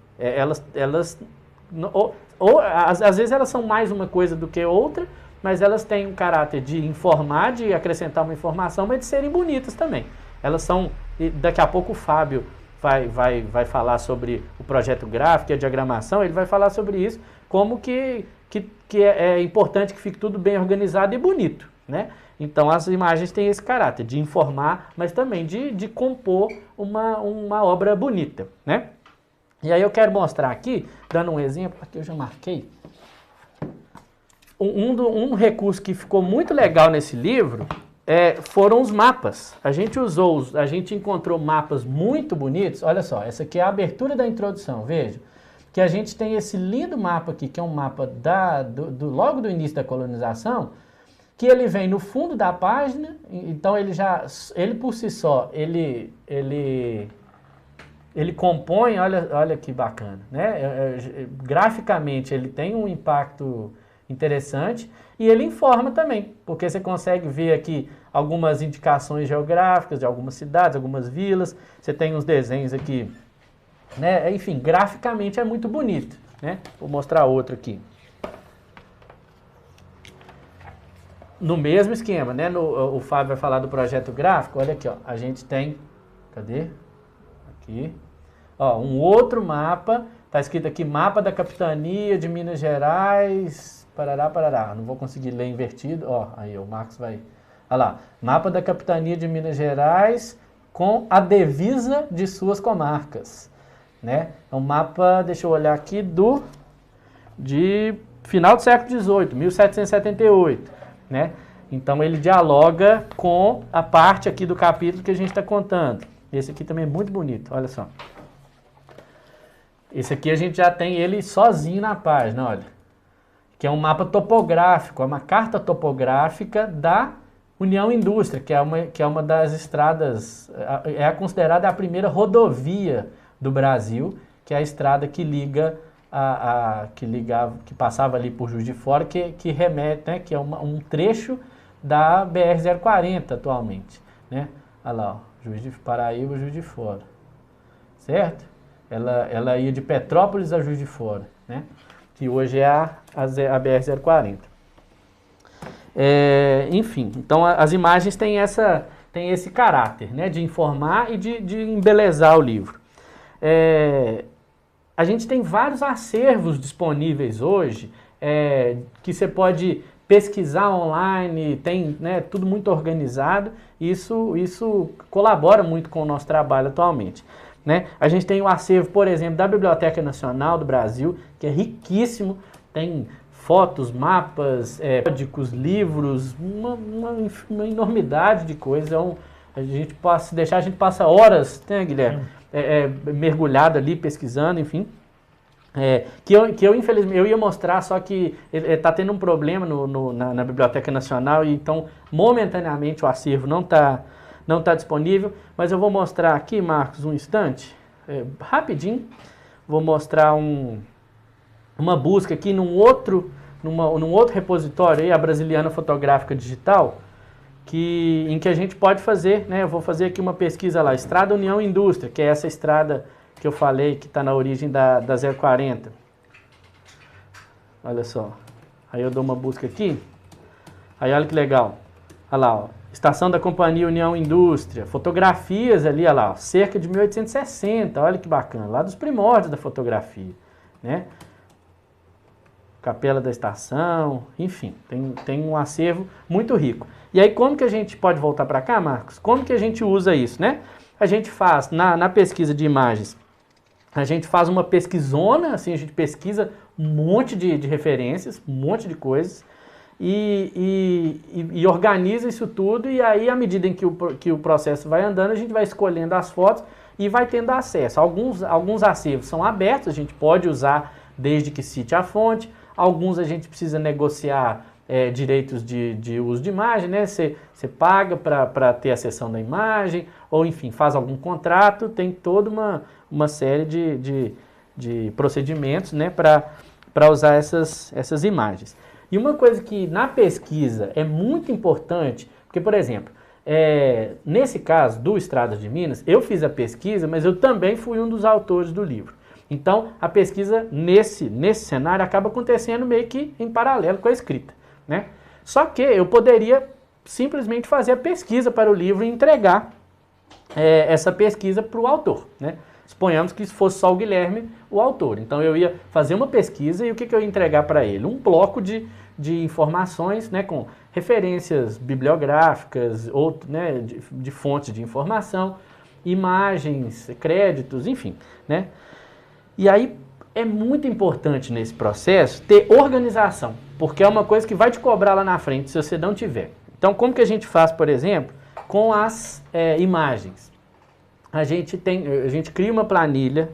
Às vezes elas são mais uma coisa do que outra, mas elas têm um caráter de informar, de acrescentar uma informação, mas de serem bonitas também. Elas são, daqui a pouco o Fábio vai falar sobre o projeto gráfico e a diagramação, ele vai falar sobre isso, como que é importante que fique tudo bem organizado e bonito, né? Então as imagens têm esse caráter de informar, mas também de compor uma obra bonita, né? E aí eu quero mostrar aqui, dando um exemplo, aqui eu já marquei, um recurso que ficou muito legal nesse livro foram os mapas. A gente encontrou mapas muito bonitos. Olha só, essa aqui é a abertura da introdução, veja. Que a gente tem esse lindo mapa aqui, que é um mapa logo do início da colonização, que ele vem no fundo da página, então ele por si só, ele compõe, olha que bacana, né? Graficamente ele tem um impacto interessante e ele informa também, porque você consegue ver aqui algumas indicações geográficas de algumas cidades, algumas vilas, você tem uns desenhos aqui, né? Enfim, graficamente é muito bonito, né? Vou mostrar outro aqui. No mesmo esquema, né? O Fábio vai falar do projeto gráfico, olha aqui, ó, a gente tem, cadê? Aqui, ó, um outro mapa, tá escrito aqui, mapa da Capitania de Minas Gerais, parará, não vou conseguir ler invertido, ó, aí o Marcos vai, olha lá, mapa da Capitania de Minas Gerais com a divisa de suas comarcas, né? É um mapa, deixa eu olhar aqui, de final do século XVIII, 1778, né? Então ele dialoga com a parte aqui do capítulo que a gente está contando. Esse aqui também é muito bonito, olha só. Esse aqui a gente já tem ele sozinho na página, olha. Que é um mapa topográfico, é uma carta topográfica da União Indústria, que é uma das estradas, considerada a primeira rodovia do Brasil, que é a estrada que liga, que passava ali por Juiz de Fora, que remete, né, que é um trecho da BR-040 atualmente, né? Olha lá, ó, Paraíba, Juiz de Fora, certo? Ela ia de Petrópolis a Juiz de Fora, né? Que hoje é a BR-040. Enfim, então as imagens têm esse caráter, né, de informar e de embelezar o livro. A gente tem vários acervos disponíveis hoje, que você pode pesquisar online, tem, né, tudo muito organizado, isso colabora muito com o nosso trabalho atualmente, né? A gente tem o acervo, por exemplo, da Biblioteca Nacional do Brasil, que é riquíssimo, tem fotos, mapas, periódicos, livros, uma enormidade de coisas. A gente passa horas, né, Guilherme, mergulhado ali, pesquisando, enfim. Que eu infelizmente, eu ia mostrar, só que está tendo um problema na Biblioteca Nacional, e então, momentaneamente, o acervo não está disponível, mas eu vou mostrar aqui, Marcos, um instante, rapidinho, vou mostrar uma busca aqui num outro repositório, aí, a Brasiliana Fotográfica Digital, em que a gente pode fazer, né, eu vou fazer aqui uma pesquisa lá, Estrada União Indústria, que é essa estrada que eu falei, que está na origem da 040. Olha só, Aí eu dou uma busca aqui. Aí olha que legal. Olha lá, ó. Estação da Companhia União Indústria. Fotografias ali, olha lá, ó, cerca de 1860. Olha que bacana. Lá dos primórdios da fotografia, né? Capela da Estação, enfim, tem um acervo muito rico. E aí como que a gente pode voltar para cá, Marcos? Como que a gente usa isso, né? A gente faz, na pesquisa de imagens, a gente faz uma pesquisona, assim, a gente pesquisa um monte de referências, um monte de coisas, e organiza isso tudo, e aí, à medida em que o processo vai andando, a gente vai escolhendo as fotos e vai tendo acesso. Alguns acervos são abertos, a gente pode usar desde que cite a fonte, alguns a gente precisa negociar direitos de uso de imagem, né? Você paga para ter a cessão da imagem, ou enfim, faz algum contrato, tem toda uma série de procedimentos, né, para usar essas imagens. E uma coisa que na pesquisa é muito importante, porque, por exemplo, nesse caso do Estradas de Minas, eu fiz a pesquisa, mas eu também fui um dos autores do livro. Então, a pesquisa nesse cenário acaba acontecendo meio que em paralelo com a escrita, né? Só que eu poderia simplesmente fazer a pesquisa para o livro e entregar essa pesquisa para o autor, né? Suponhamos que fosse só o Guilherme o autor. Então, eu ia fazer uma pesquisa e o que eu ia entregar para ele? Um bloco de informações, né, com referências bibliográficas, né, de fontes de informação, imagens, créditos, enfim, né? E aí é muito importante nesse processo ter organização, porque é uma coisa que vai te cobrar lá na frente se você não tiver. Então, como que a gente faz, por exemplo, com as imagens? A gente cria uma planilha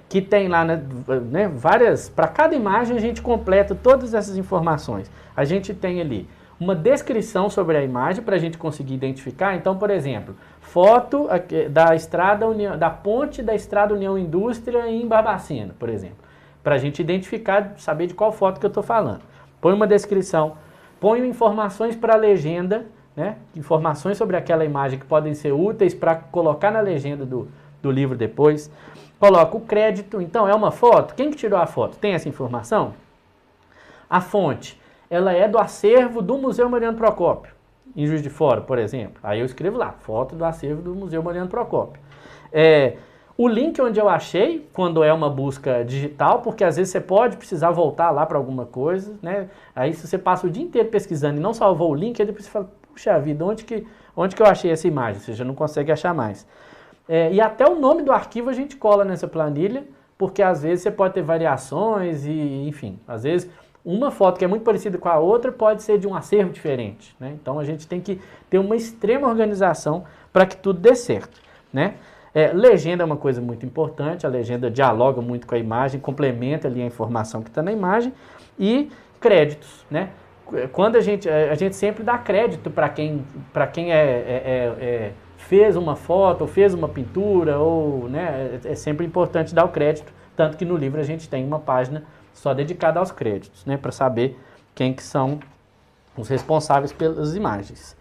que tem lá, né, várias... Para cada imagem a gente completa todas essas informações. A gente tem ali uma descrição sobre a imagem para a gente conseguir identificar. Então, por exemplo, foto da ponte da Estrada União Indústria em Barbacena, por exemplo. Para a gente identificar, saber de qual foto que eu estou falando. Põe uma descrição, põe informações para a legenda, né? Informações sobre aquela imagem que podem ser úteis para colocar na legenda do livro depois. Coloca o crédito, então é uma foto. Quem que tirou a foto? Tem essa informação? A fonte, ela é do acervo do Museu Mariano Procópio, em Juiz de Fora, por exemplo. Aí eu escrevo lá, foto do acervo do Museu Mariano Procópio. O link onde eu achei, quando é uma busca digital, porque às vezes você pode precisar voltar lá para alguma coisa, né? Aí se você passa o dia inteiro pesquisando e não salvou o link, aí depois você fala, puxa vida, onde que eu achei essa imagem? Você já não consegue achar mais. E até o nome do arquivo a gente cola nessa planilha, porque às vezes você pode ter variações e, enfim, às vezes uma foto que é muito parecida com a outra pode ser de um acervo diferente, né? Então a gente tem que ter uma extrema organização para que tudo dê certo, né? Legenda é uma coisa muito importante, a legenda dialoga muito com a imagem, complementa ali a informação que está na imagem, e créditos, né? Quando a gente sempre dá crédito para quem fez uma foto, ou fez uma pintura, ou, né, é sempre importante dar o crédito, tanto que no livro a gente tem uma página só dedicada aos créditos, né, para saber quem que são os responsáveis pelas imagens.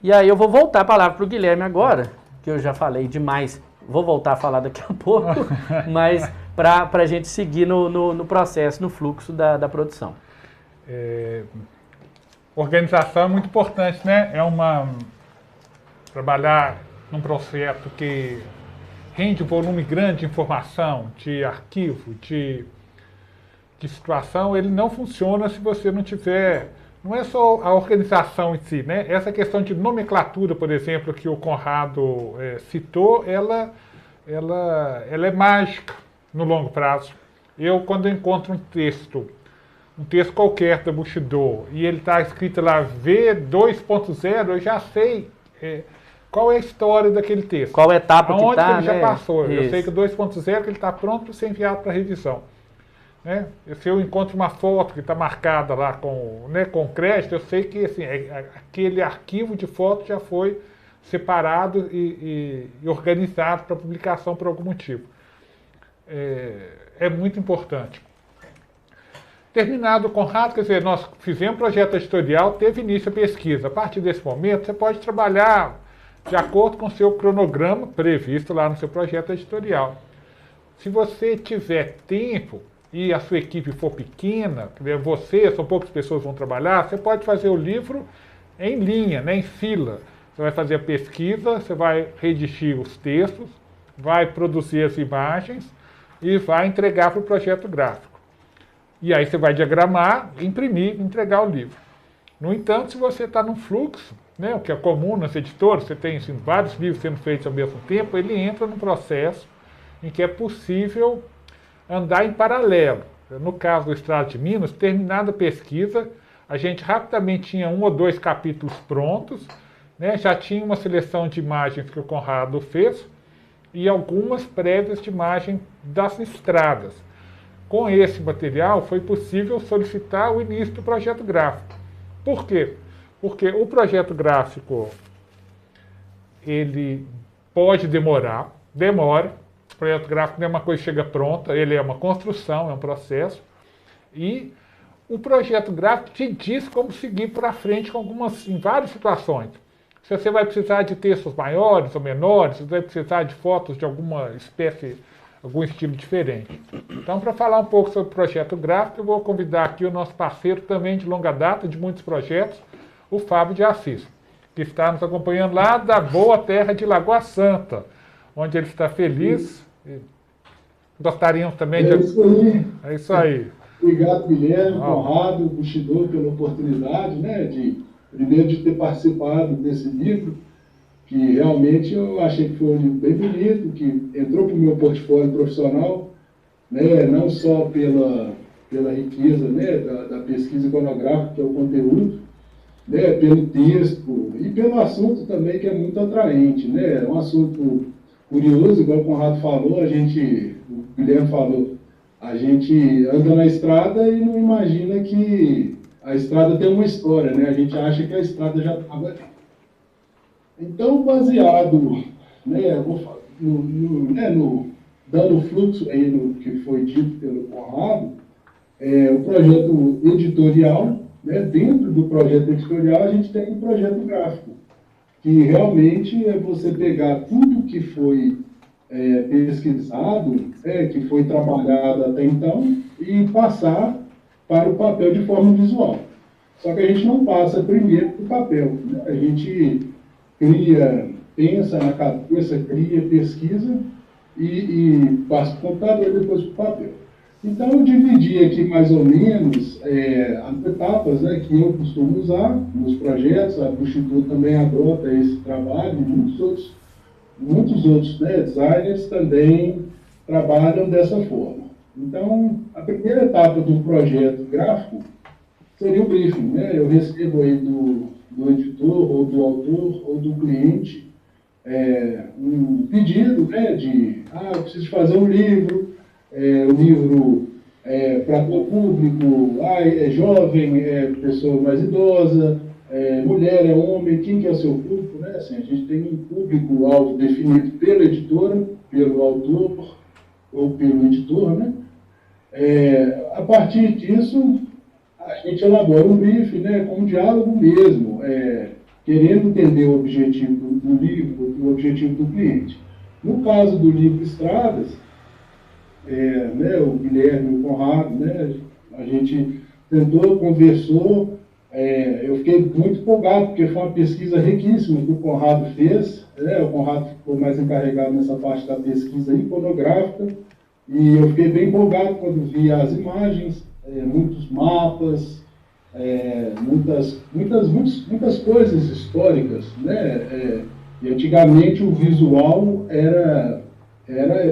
E aí eu vou voltar a palavra para o Guilherme agora, que eu já falei demais, vou voltar a falar daqui a pouco, mas para a gente seguir no processo, no fluxo da produção. Organização é muito importante, né? Trabalhar num projeto que rende um volume grande de informação, de arquivo, de situação, ele não funciona se você não tiver... Não é só a organização em si, né? Essa questão de nomenclatura, por exemplo, que o Conrado citou, ela é mágica no longo prazo. Quando eu encontro um texto qualquer da Bushido, e ele está escrito lá V2.0, eu já sei qual é a história daquele texto. Qual etapa que está, ele já né? passou. Isso. Eu sei que 2.0 que ele está pronto para ser enviado para revisão. Né? Se eu encontro uma foto que está marcada lá com crédito, eu sei que assim, aquele arquivo de foto já foi separado e organizado para publicação por algum motivo. É muito importante. Terminado o Conrado, quer dizer, nós fizemos um projeto editorial, teve início a pesquisa. A partir desse momento, você pode trabalhar de acordo com o seu cronograma previsto lá no seu projeto editorial. Se você tiver tempo, e a sua equipe for pequena, você, são poucas pessoas que vão trabalhar, você pode fazer o livro em linha, né, em fila. Você vai fazer a pesquisa, você vai redigir os textos, vai produzir as imagens e vai entregar para o projeto gráfico. E aí você vai diagramar, imprimir, entregar o livro. No entanto, se você está num fluxo, né, o que é comum nas editoras, você tem assim, vários livros sendo feitos ao mesmo tempo, ele entra num processo em que é possível andar em paralelo. No caso do Estrada de Minas, terminada a pesquisa, a gente rapidamente tinha 1 ou 2 capítulos prontos, né, já tinha uma seleção de imagens que o Conrado fez e algumas prévias de imagem das estradas. Com esse material, foi possível solicitar o início do projeto gráfico. Por quê? Porque o projeto gráfico, ele pode demora. O projeto gráfico não é uma coisa que chega pronta, ele é uma construção, é um processo. E o projeto gráfico te diz como seguir para frente em várias situações. Se você vai precisar de textos maiores ou menores, se você vai precisar de fotos de alguma espécie, algum estilo diferente. Então, para falar um pouco sobre o projeto gráfico, eu vou convidar aqui o nosso parceiro também de longa data, de muitos projetos, o Fábio de Assis, que está nos acompanhando lá da boa terra de Lagoa Santa, onde ele está feliz. Gostaríamos também de... Isso aí. É isso aí. Obrigado, Guilherme, Conrado, Bushido, pela oportunidade, né, primeiro de ter participado desse livro, que realmente eu achei que foi um livro bem bonito, que entrou para o meu portfólio profissional, né, não só pela riqueza, né, da pesquisa iconográfica, que é o conteúdo, né, pelo texto e pelo assunto também, que é muito atraente, né, é um assunto curioso, igual o Conrado falou, o Guilherme falou, a gente anda na estrada e não imagina que a estrada tem uma história, né? A gente acha que a estrada já estava ali. Então, baseado, né, dando fluxo aí no que foi dito pelo Conrado, o projeto editorial, né, dentro do projeto editorial a gente tem um projeto gráfico, que realmente é você pegar tudo que foi pesquisado, que foi trabalhado até então, e passar para o papel de forma visual. Só que a gente não passa primeiro para o papel, né? A gente pensa na cabeça, cria, pesquisa e passa para o computador e depois para o papel. Então eu dividi aqui mais ou menos as etapas, né, que eu costumo usar nos projetos. A Bushido também adota esse trabalho, e muitos outros, né, designers também trabalham dessa forma. Então, a primeira etapa do projeto gráfico seria o briefing, né? Eu recebo aí do editor, ou do autor, ou do cliente, um pedido, né, eu preciso fazer um livro, o livro para o público, é jovem, é pessoa mais idosa, mulher, é homem, quem que é o seu público, né? Assim, a gente tem um público-alvo definido pela editora, pelo autor ou pelo editor, né? A partir disso, a gente elabora um briefing, né, com um diálogo mesmo, querendo entender o objetivo do livro e o objetivo do cliente. No caso do livro Estradas, né, o Guilherme e o Conrado, né, a gente tentou, conversou, eu fiquei muito empolgado, porque foi uma pesquisa riquíssima que o Conrado fez, né, o Conrado ficou mais encarregado nessa parte da pesquisa iconográfica, e eu fiquei bem empolgado quando vi as imagens, muitos mapas, muitas coisas históricas, né, e antigamente o visual era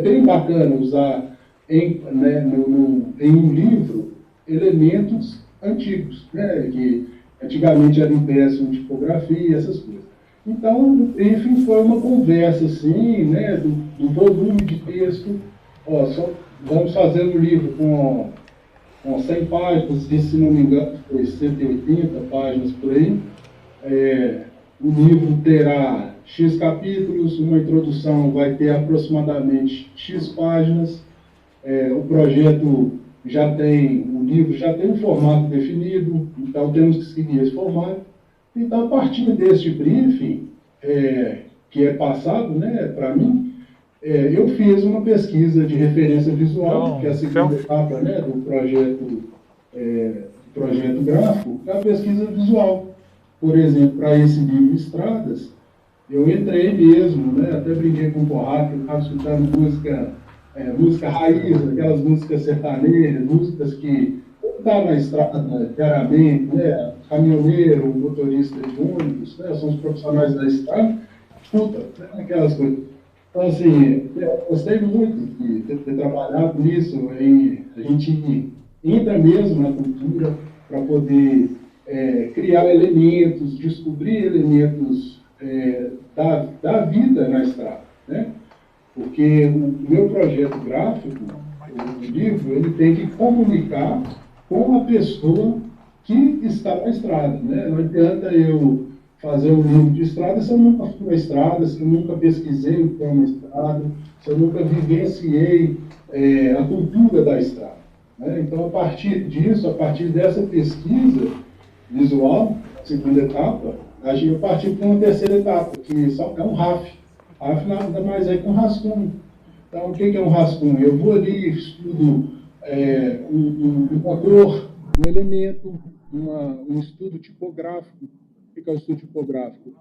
bem bacana usar em um livro elementos antigos, né, que antigamente era impresso em tipografia, essas coisas. Então, enfim, foi uma conversa assim, né, do volume de texto. Vamos fazer um livro com 100 páginas, e se não me engano foi 180 páginas por aí. O livro terá X capítulos, uma introdução vai ter aproximadamente X páginas. O projeto o livro já tem um formato definido, então temos que seguir esse formato. Então, a partir deste briefing, que é passado, né, para mim, Eu fiz uma pesquisa de referência visual, que é a segunda etapa, né, do projeto gráfico, é a pesquisa visual. Por exemplo, para esse livro Estradas, eu entrei mesmo, né, até brinquei com o Porra, que eu estava escutando música raiz, aquelas músicas sertanejas, músicas que não estão na estrada diariamente, né, caminhoneiro, motorista de ônibus, né, são os profissionais da estrada, escuta, né, aquelas coisas. Então, assim, eu gostei muito de ter trabalhado nisso, a gente entra mesmo na cultura para poder criar elementos, descobrir elementos da vida na estrada, né? Porque o meu projeto gráfico, o livro, ele tem que comunicar com a pessoa que está na estrada, né? Não adianta eu fazer um livro de estrada se eu nunca fui na estrada, se eu nunca pesquisei o que é uma estrada, se eu nunca vivenciei a cultura da estrada, né? Então, a partir disso, a partir dessa pesquisa visual, segunda etapa, a gente partiu para uma terceira etapa, que só é um RAF. RAF nada mais é que um rascunho. Então, o que é um rascunho? Eu vou ali, estudo uma cor, um elemento, um estudo tipográfico. O que é o estudo tipográfico?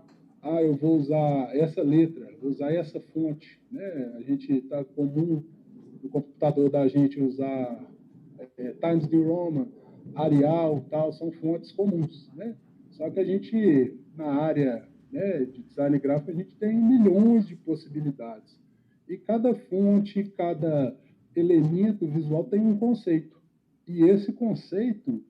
Eu vou usar essa letra, vou usar essa fonte, né? A gente está comum no computador da gente usar Times New Roman, Arial, tal, são fontes comuns, né? Só que a gente, na área, né, de design gráfico, a gente tem milhões de possibilidades. E cada fonte, cada elemento visual tem um conceito. E esse conceito,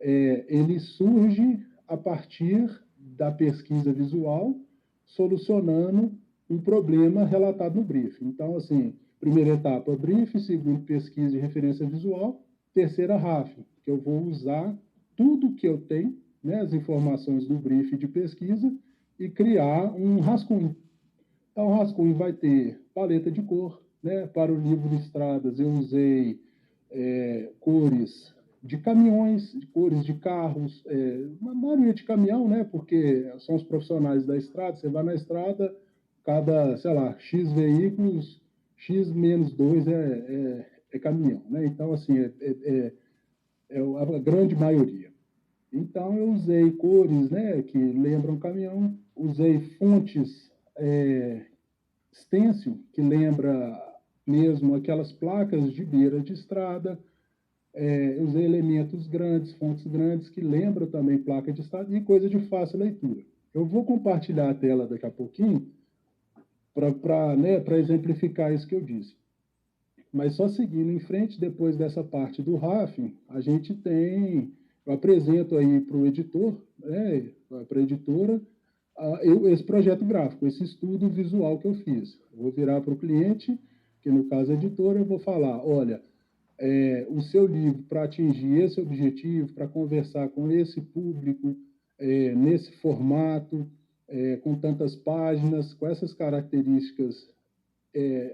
ele surge a partir da pesquisa visual, solucionando um problema relatado no briefing. Então, assim, primeira etapa, briefing, segundo, pesquisa de referência visual, terceira, RAF, que eu vou usar tudo que eu tenho, né, as informações do briefing de pesquisa, e criar um rascunho. Então, o rascunho vai ter paleta de cor, né? Para o livro de estradas, eu usei cores de caminhões, de cores de carros, uma maioria de caminhão, né? Porque são os profissionais da estrada, você vai na estrada, cada, sei lá, X veículos, X menos 2 é caminhão, né? Então, assim, a grande maioria. Então, eu usei cores, né, que lembram caminhão, usei fontes stencil, que lembra mesmo aquelas placas de beira de estrada, usei elementos grandes, fontes grandes, que lembram também placa de estrada, e coisa de fácil leitura. Eu vou compartilhar a tela daqui a pouquinho, para exemplificar isso que eu disse. Mas só seguindo em frente, depois dessa parte do RAF, a gente tem, eu apresento aí para o editor, né, para a editora, esse projeto gráfico, esse estudo visual que eu fiz. Eu vou virar para o cliente, que no caso é a editora, eu vou falar, olha, o seu livro, para atingir esse objetivo, para conversar com esse público, nesse formato, com tantas páginas, com essas características,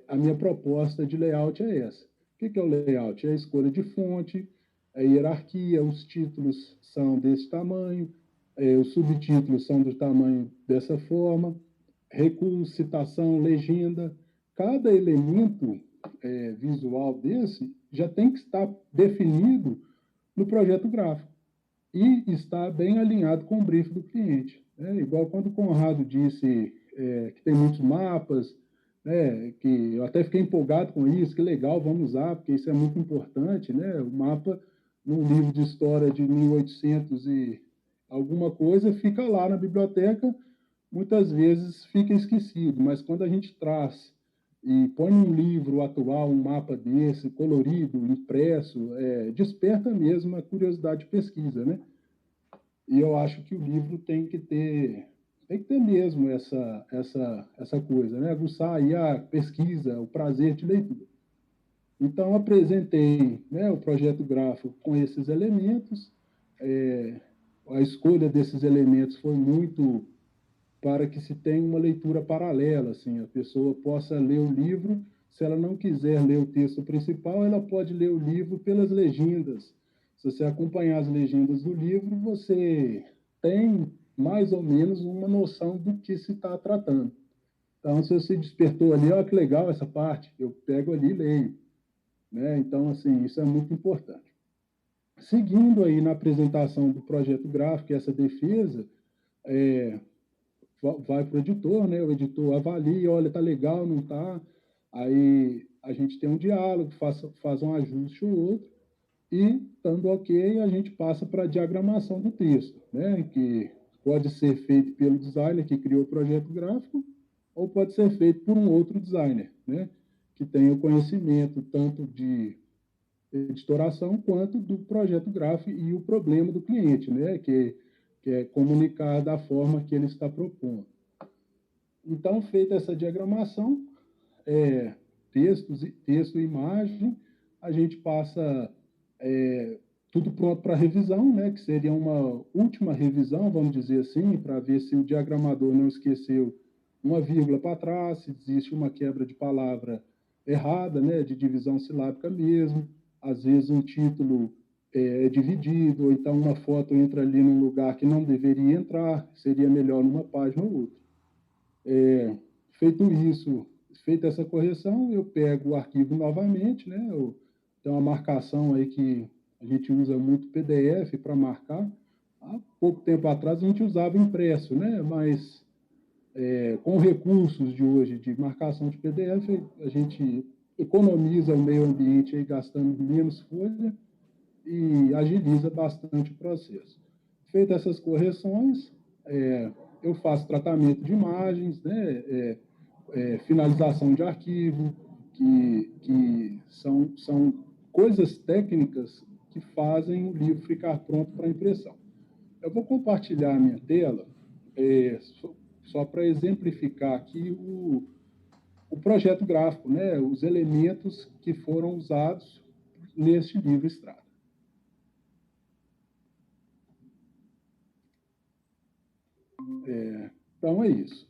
a minha proposta de layout é essa. O que é o layout? É a escolha de fonte, a hierarquia, os títulos são desse tamanho, os subtítulos são do tamanho dessa forma, recuo, citação, legenda. Cada elemento visual desse já tem que estar definido no projeto gráfico e está bem alinhado com o brief do cliente. Igual quando o Conrado disse que tem muitos mapas, que eu até fiquei empolgado com isso, que legal, vamos usar, porque isso é muito importante, né? O mapa, num livro de história de 1800 e alguma coisa, fica lá na biblioteca, muitas vezes fica esquecido, mas quando a gente traz e põe num livro atual um mapa desse, colorido, impresso, desperta mesmo a curiosidade de pesquisa, né? E eu acho que o livro tem que ter mesmo essa coisa, né? Aguçar aí a pesquisa, o prazer de leitura. Então, apresentei, né, o projeto gráfico com esses elementos. A escolha desses elementos foi muito para que se tenha uma leitura paralela, assim, a pessoa possa ler o livro. Se ela não quiser ler o texto principal, ela pode ler o livro pelas legendas. Se você acompanhar as legendas do livro, você tem mais ou menos uma noção do que se está tratando. Então, se você despertou ali, olha que legal essa parte, eu pego ali e leio. Né? Então, assim, isso é muito importante. Seguindo aí na apresentação do projeto gráfico, essa defesa, vai para o editor, né? O editor avalia, olha, tá legal, não tá? Aí a gente tem um diálogo, faz um ajuste ou outro, e, estando ok, a gente passa para a diagramação do texto, né? Que pode ser feito pelo designer que criou o projeto gráfico, ou pode ser feito por um outro designer, né? Que tenha o conhecimento tanto de editoração quanto do projeto gráfico e o problema do cliente, né? Que é comunicar da forma que ele está propondo. Então, feita essa diagramação, texto e imagem, a gente passa tudo pronto para revisão, né? Que seria uma última revisão, vamos dizer assim, para ver se o diagramador não esqueceu uma vírgula para trás, se existe uma quebra de palavra errada, né? De divisão silábica mesmo. Às vezes um título é dividido, ou então uma foto entra ali num lugar que não deveria entrar, seria melhor numa página ou outra. Feito isso, feita essa correção, eu pego o arquivo novamente, né? Tem uma marcação aí que a gente usa muito PDF para marcar. Há pouco tempo atrás a gente usava impresso, né? Mas com recursos de hoje de marcação de PDF, a gente economiza o meio ambiente aí, gastando menos folha e agiliza bastante o processo. Feitas essas correções, eu faço tratamento de imagens, né, finalização de arquivo, que são coisas técnicas que fazem o livro ficar pronto para impressão. Eu vou compartilhar a minha tela, só para exemplificar aqui o projeto gráfico, né, os elementos que foram usados neste livro Estrada. Então, é isso.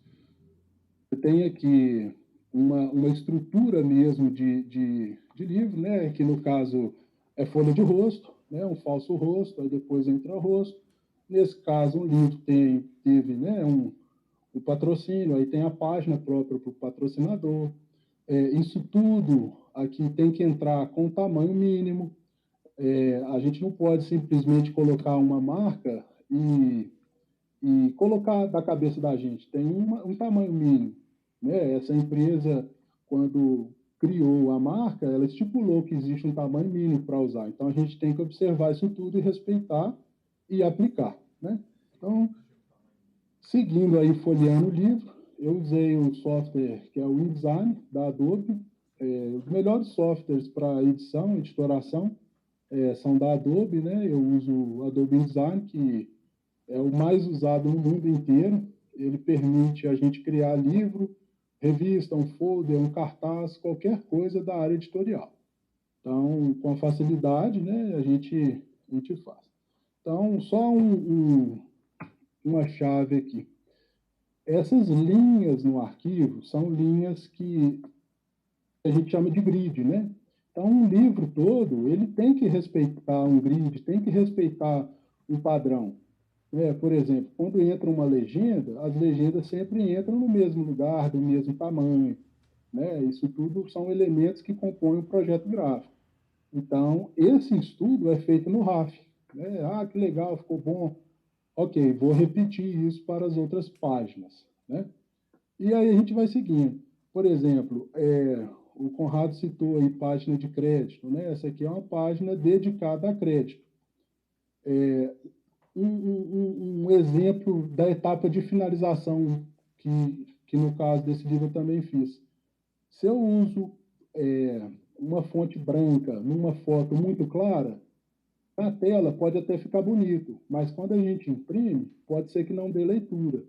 Eu tenho aqui uma estrutura mesmo de livro, né, que no caso é folha de rosto, né, um falso rosto, aí depois entra o rosto. Nesse caso, o livro teve né, o patrocínio, aí tem a página própria para o patrocinador. Isso tudo aqui tem que entrar com tamanho mínimo. A gente não pode simplesmente colocar uma marca e colocar da cabeça da gente. Tem um tamanho mínimo. Né? Essa empresa, quando criou a marca, ela estipulou que existe um tamanho mínimo para usar. Então, a gente tem que observar isso tudo e respeitar e aplicar. Né? Então, seguindo aí, folheando o livro, eu usei um software que é o InDesign, da Adobe. Os melhores softwares para edição, editoração, são da Adobe. Né? Eu uso o Adobe InDesign, que é o mais usado no mundo inteiro. Ele permite a gente criar livro, revista, um folder, um cartaz, qualquer coisa da área editorial. Então, com facilidade, né, a gente faz. Então, só uma chave aqui. Essas linhas no arquivo são linhas que a gente chama de grid, né? Então, um livro todo, ele tem que respeitar um grid, tem que respeitar um padrão. Por exemplo, quando entra uma legenda, as legendas sempre entram no mesmo lugar, do mesmo tamanho. Né? Isso tudo são elementos que compõem o projeto gráfico. Então, esse estudo é feito no RAF. Né? Que legal, ficou bom. Ok, vou repetir isso para as outras páginas. Né? E aí a gente vai seguindo. Por exemplo, o Conrado citou aí página de crédito. Né? Essa aqui é uma página dedicada a crédito. Um exemplo da etapa de finalização que no caso desse livro eu também fiz. Se eu uso uma fonte branca numa foto muito clara, na tela pode até ficar bonito, mas quando a gente imprime, pode ser que não dê leitura.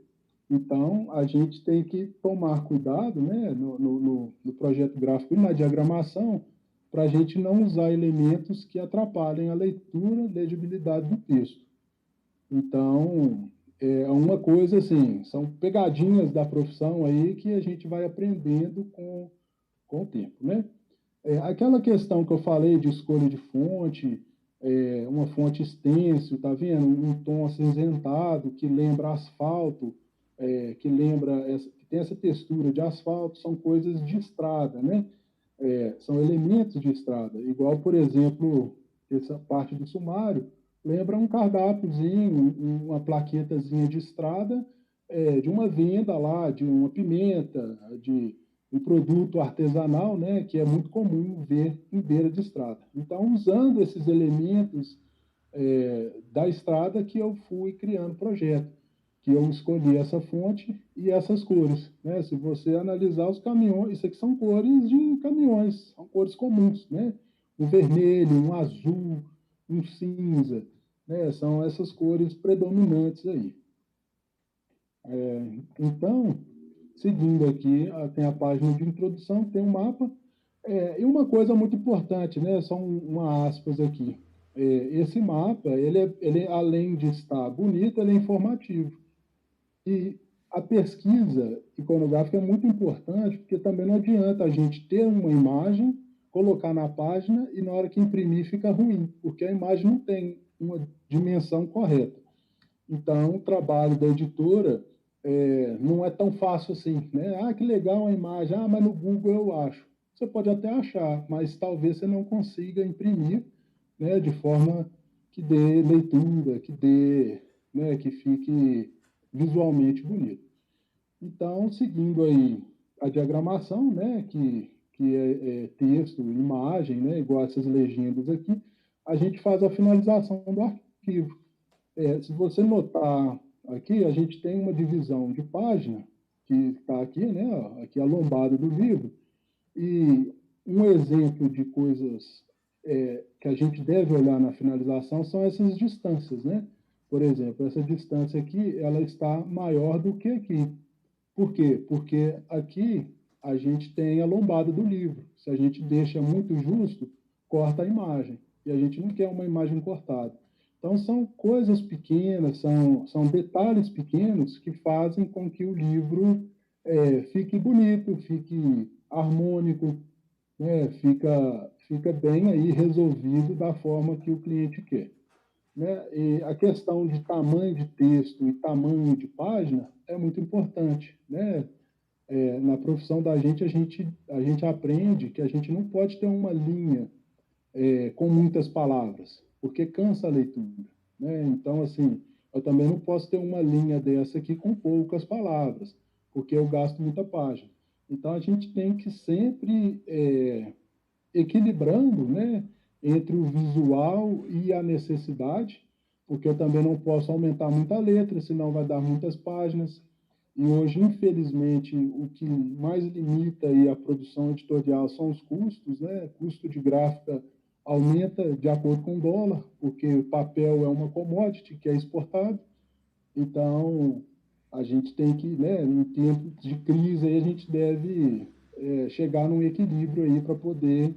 Então, a gente tem que tomar cuidado, né, no projeto gráfico e na diagramação, para a gente não usar elementos que atrapalhem a leitura e legibilidade do texto. Então, é uma coisa assim, são pegadinhas da profissão aí que a gente vai aprendendo com o tempo, né? Aquela questão que eu falei de escolha de fonte, uma fonte stencil, tá vendo? Um tom acinzentado que lembra asfalto, que tem essa textura de asfalto, são coisas de estrada, né? São elementos de estrada. Igual, por exemplo, essa parte do sumário, lembra um cardápiozinho, uma plaquetazinha de estrada, de uma venda lá, de uma pimenta, de um produto artesanal, né, que é muito comum ver em beira de estrada. Então, usando esses elementos da estrada que eu fui criando o projeto, que eu escolhi essa fonte e essas cores. Né? Se você analisar os caminhões, isso aqui são cores de caminhões, são cores comuns, né? Um vermelho, um azul, um cinza, né? São essas cores predominantes aí. Então, seguindo aqui, tem a página de introdução, tem um mapa, e uma coisa muito importante, né? Só uma aspas aqui. Esse mapa, ele, além de estar bonito, ele é informativo. E a pesquisa iconográfica é muito importante, porque também não adianta a gente ter uma imagem, colocar na página e na hora que imprimir fica ruim, porque a imagem não tem uma dimensão correta. Então, o trabalho da editora não é tão fácil assim, né? Ah, que legal a imagem, mas no Google eu acho. Você pode até achar, mas talvez você não consiga imprimir, né, de forma que dê leitura, né, que fique visualmente bonito. Então, seguindo aí a diagramação, né, que é texto, imagem, né, igual essas legendas aqui, a gente faz a finalização do arquivo. Se você notar aqui, a gente tem uma divisão de página, que está aqui, né, ó, aqui a lombada do livro, e um exemplo de coisas que a gente deve olhar na finalização são essas distâncias, né? Por exemplo, essa distância aqui, ela está maior do que aqui. Por quê? Porque aqui a gente tem a lombada do livro. Se a gente deixa muito justo, corta a imagem. E a gente não quer uma imagem cortada. Então, são coisas pequenas, são detalhes pequenos que fazem com que o livro fique bonito, fique harmônico, né? Fica bem aí resolvido da forma que o cliente quer. Né? E a questão de tamanho de texto e tamanho de página é muito importante. Né? Na profissão da gente, a gente aprende que a gente não pode ter uma linha com muitas palavras, porque cansa a leitura. Né? Então, assim, eu também não posso ter uma linha dessa aqui com poucas palavras, porque eu gasto muita página. Então, a gente tem que sempre equilibrando, né, entre o visual e a necessidade, porque eu também não posso aumentar muita letra, senão vai dar muitas páginas. E hoje, infelizmente, o que mais limita aí a produção editorial são os custos, né? Custo de gráfica aumenta de acordo com o dólar, porque o papel é uma commodity que é exportado. Então, a gente tem que, né, em tempos de crise, aí a gente deve chegar num equilíbrio aí para poder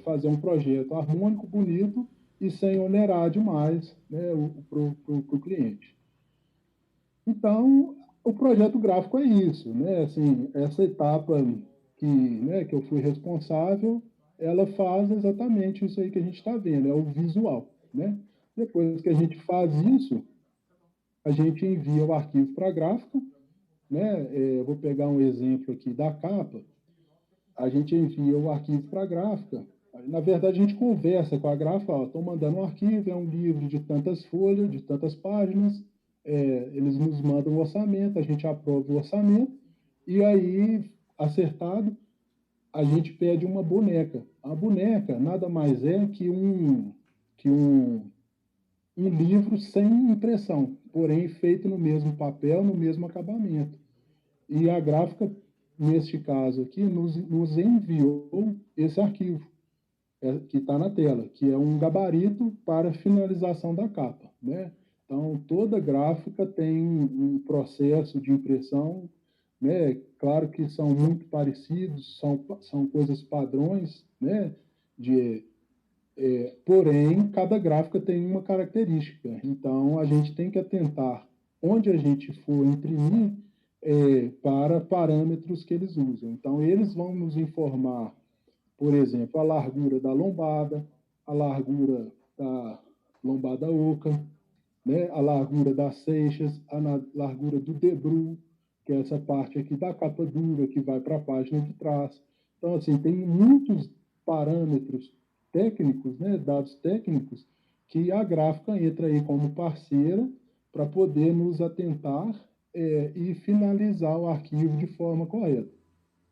fazer um projeto harmônico, bonito e sem onerar demais, né, para o cliente. Então, o projeto gráfico é isso, né? Assim, essa etapa que eu fui responsável, ela faz exatamente isso aí que a gente está vendo, é o visual, né? Depois que a gente faz isso, a gente envia o arquivo para a gráfica, né? Vou pegar um exemplo aqui da capa. A gente envia o arquivo para a gráfica. Na verdade, a gente conversa com a gráfica, estou mandando um arquivo, é um livro de tantas folhas, de tantas páginas, eles nos mandam o orçamento, a gente aprova o orçamento, e aí, acertado, a gente pede uma boneca. A boneca nada mais é que um livro sem impressão, porém feito no mesmo papel, no mesmo acabamento. E a gráfica, neste caso aqui, nos enviou esse arquivo, que está na tela, que é um gabarito para finalização da capa, né? Então, toda gráfica tem um processo de impressão, né? Claro que são muito parecidos, são coisas padrões, né? Porém, cada gráfica tem uma característica. Então, a gente tem que atentar onde a gente for imprimir para parâmetros que eles usam. Então, eles vão nos informar, por exemplo, a largura da lombada, a largura da lombada oca, né, a largura das seixas, a largura do debru, que é essa parte aqui da capa dura, que vai para a página de trás. Então, assim, tem muitos parâmetros técnicos, né, dados técnicos, que a gráfica entra aí como parceira para poder nos atentar e finalizar o arquivo de forma correta.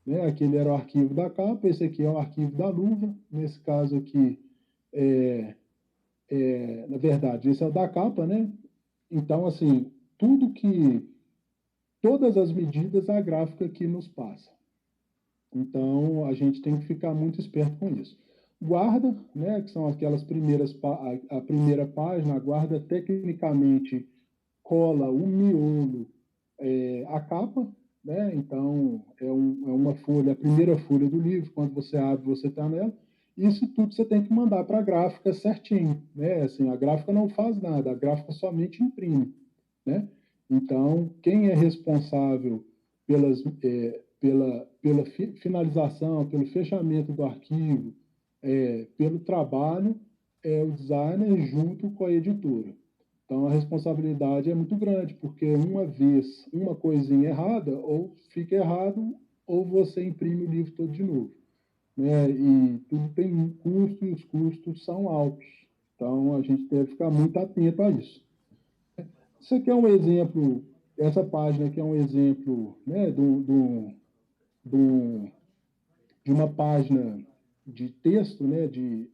Né? Aquele era o arquivo da capa, esse aqui é o arquivo da luva. Nesse caso aqui, na verdade, esse é o da capa, né? Então, assim, todas as medidas a gráfica aqui nos passa. Então, a gente tem que ficar muito esperto com isso. Guarda, né, que são aquelas a primeira página, a guarda tecnicamente cola o miolo, a capa, né? Então, é uma folha, a primeira folha do livro, quando você abre, você está nela. Isso tudo você tem que mandar para a gráfica certinho, né? Assim, a gráfica não faz nada, a gráfica somente imprime, né? Então, quem é responsável pela finalização, pelo fechamento do arquivo, pelo trabalho, é o designer junto com a editora. Então, a responsabilidade é muito grande, porque uma vez uma coisinha errada, ou fica errado, ou você imprime o livro todo de novo. Né? E tudo tem um custo, e os custos são altos. Então, a gente deve ficar muito atento a isso. Isso aqui é um exemplo, essa página aqui é um exemplo, né, de uma página de texto, né, de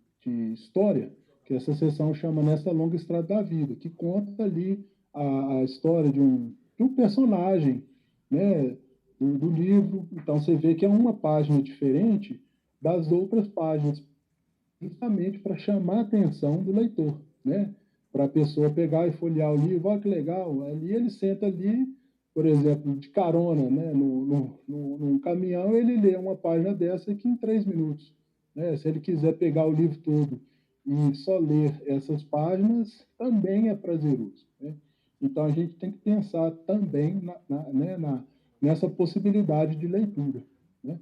história, que essa seção chama Nessa Longa Estrada da Vida, que conta ali a história de um personagem, né, do livro. Então, você vê que é uma página diferente das outras páginas, justamente para chamar a atenção do leitor, né? Para a pessoa pegar e folhear o livro, olha que legal, ali ele senta ali, por exemplo, de carona, né? Num caminhão, ele lê uma página dessa aqui em 3 minutos. Né? Se ele quiser pegar o livro todo e só ler essas páginas, também é prazeroso. Né? Então, a gente tem que pensar também nessa possibilidade de leitura. Né?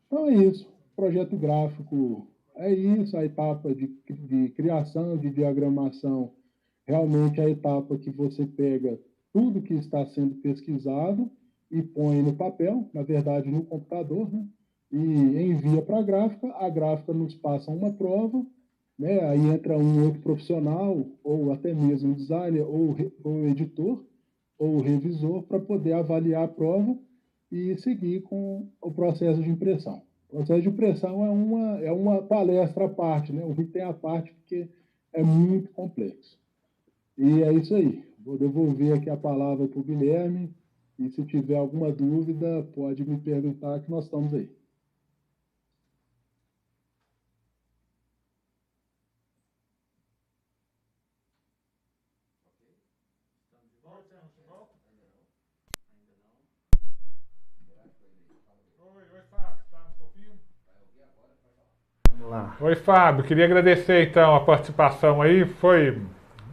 Então, é isso. O projeto gráfico é isso, a etapa de criação, de diagramação, realmente é a etapa que você pega tudo que está sendo pesquisado e põe no papel, na verdade, no computador, né? E envia para a gráfica nos passa uma prova, né? Aí entra um outro profissional, ou até mesmo designer, ou editor, ou revisor, para poder avaliar a prova e seguir com o processo de impressão. O processo de impressão é uma palestra à parte, né? O RIT tem a parte porque é muito complexo. E é isso aí. Vou devolver aqui a palavra para o Guilherme, e se tiver alguma dúvida, pode me perguntar, que nós estamos aí. Oi, Fábio, queria agradecer então a participação aí,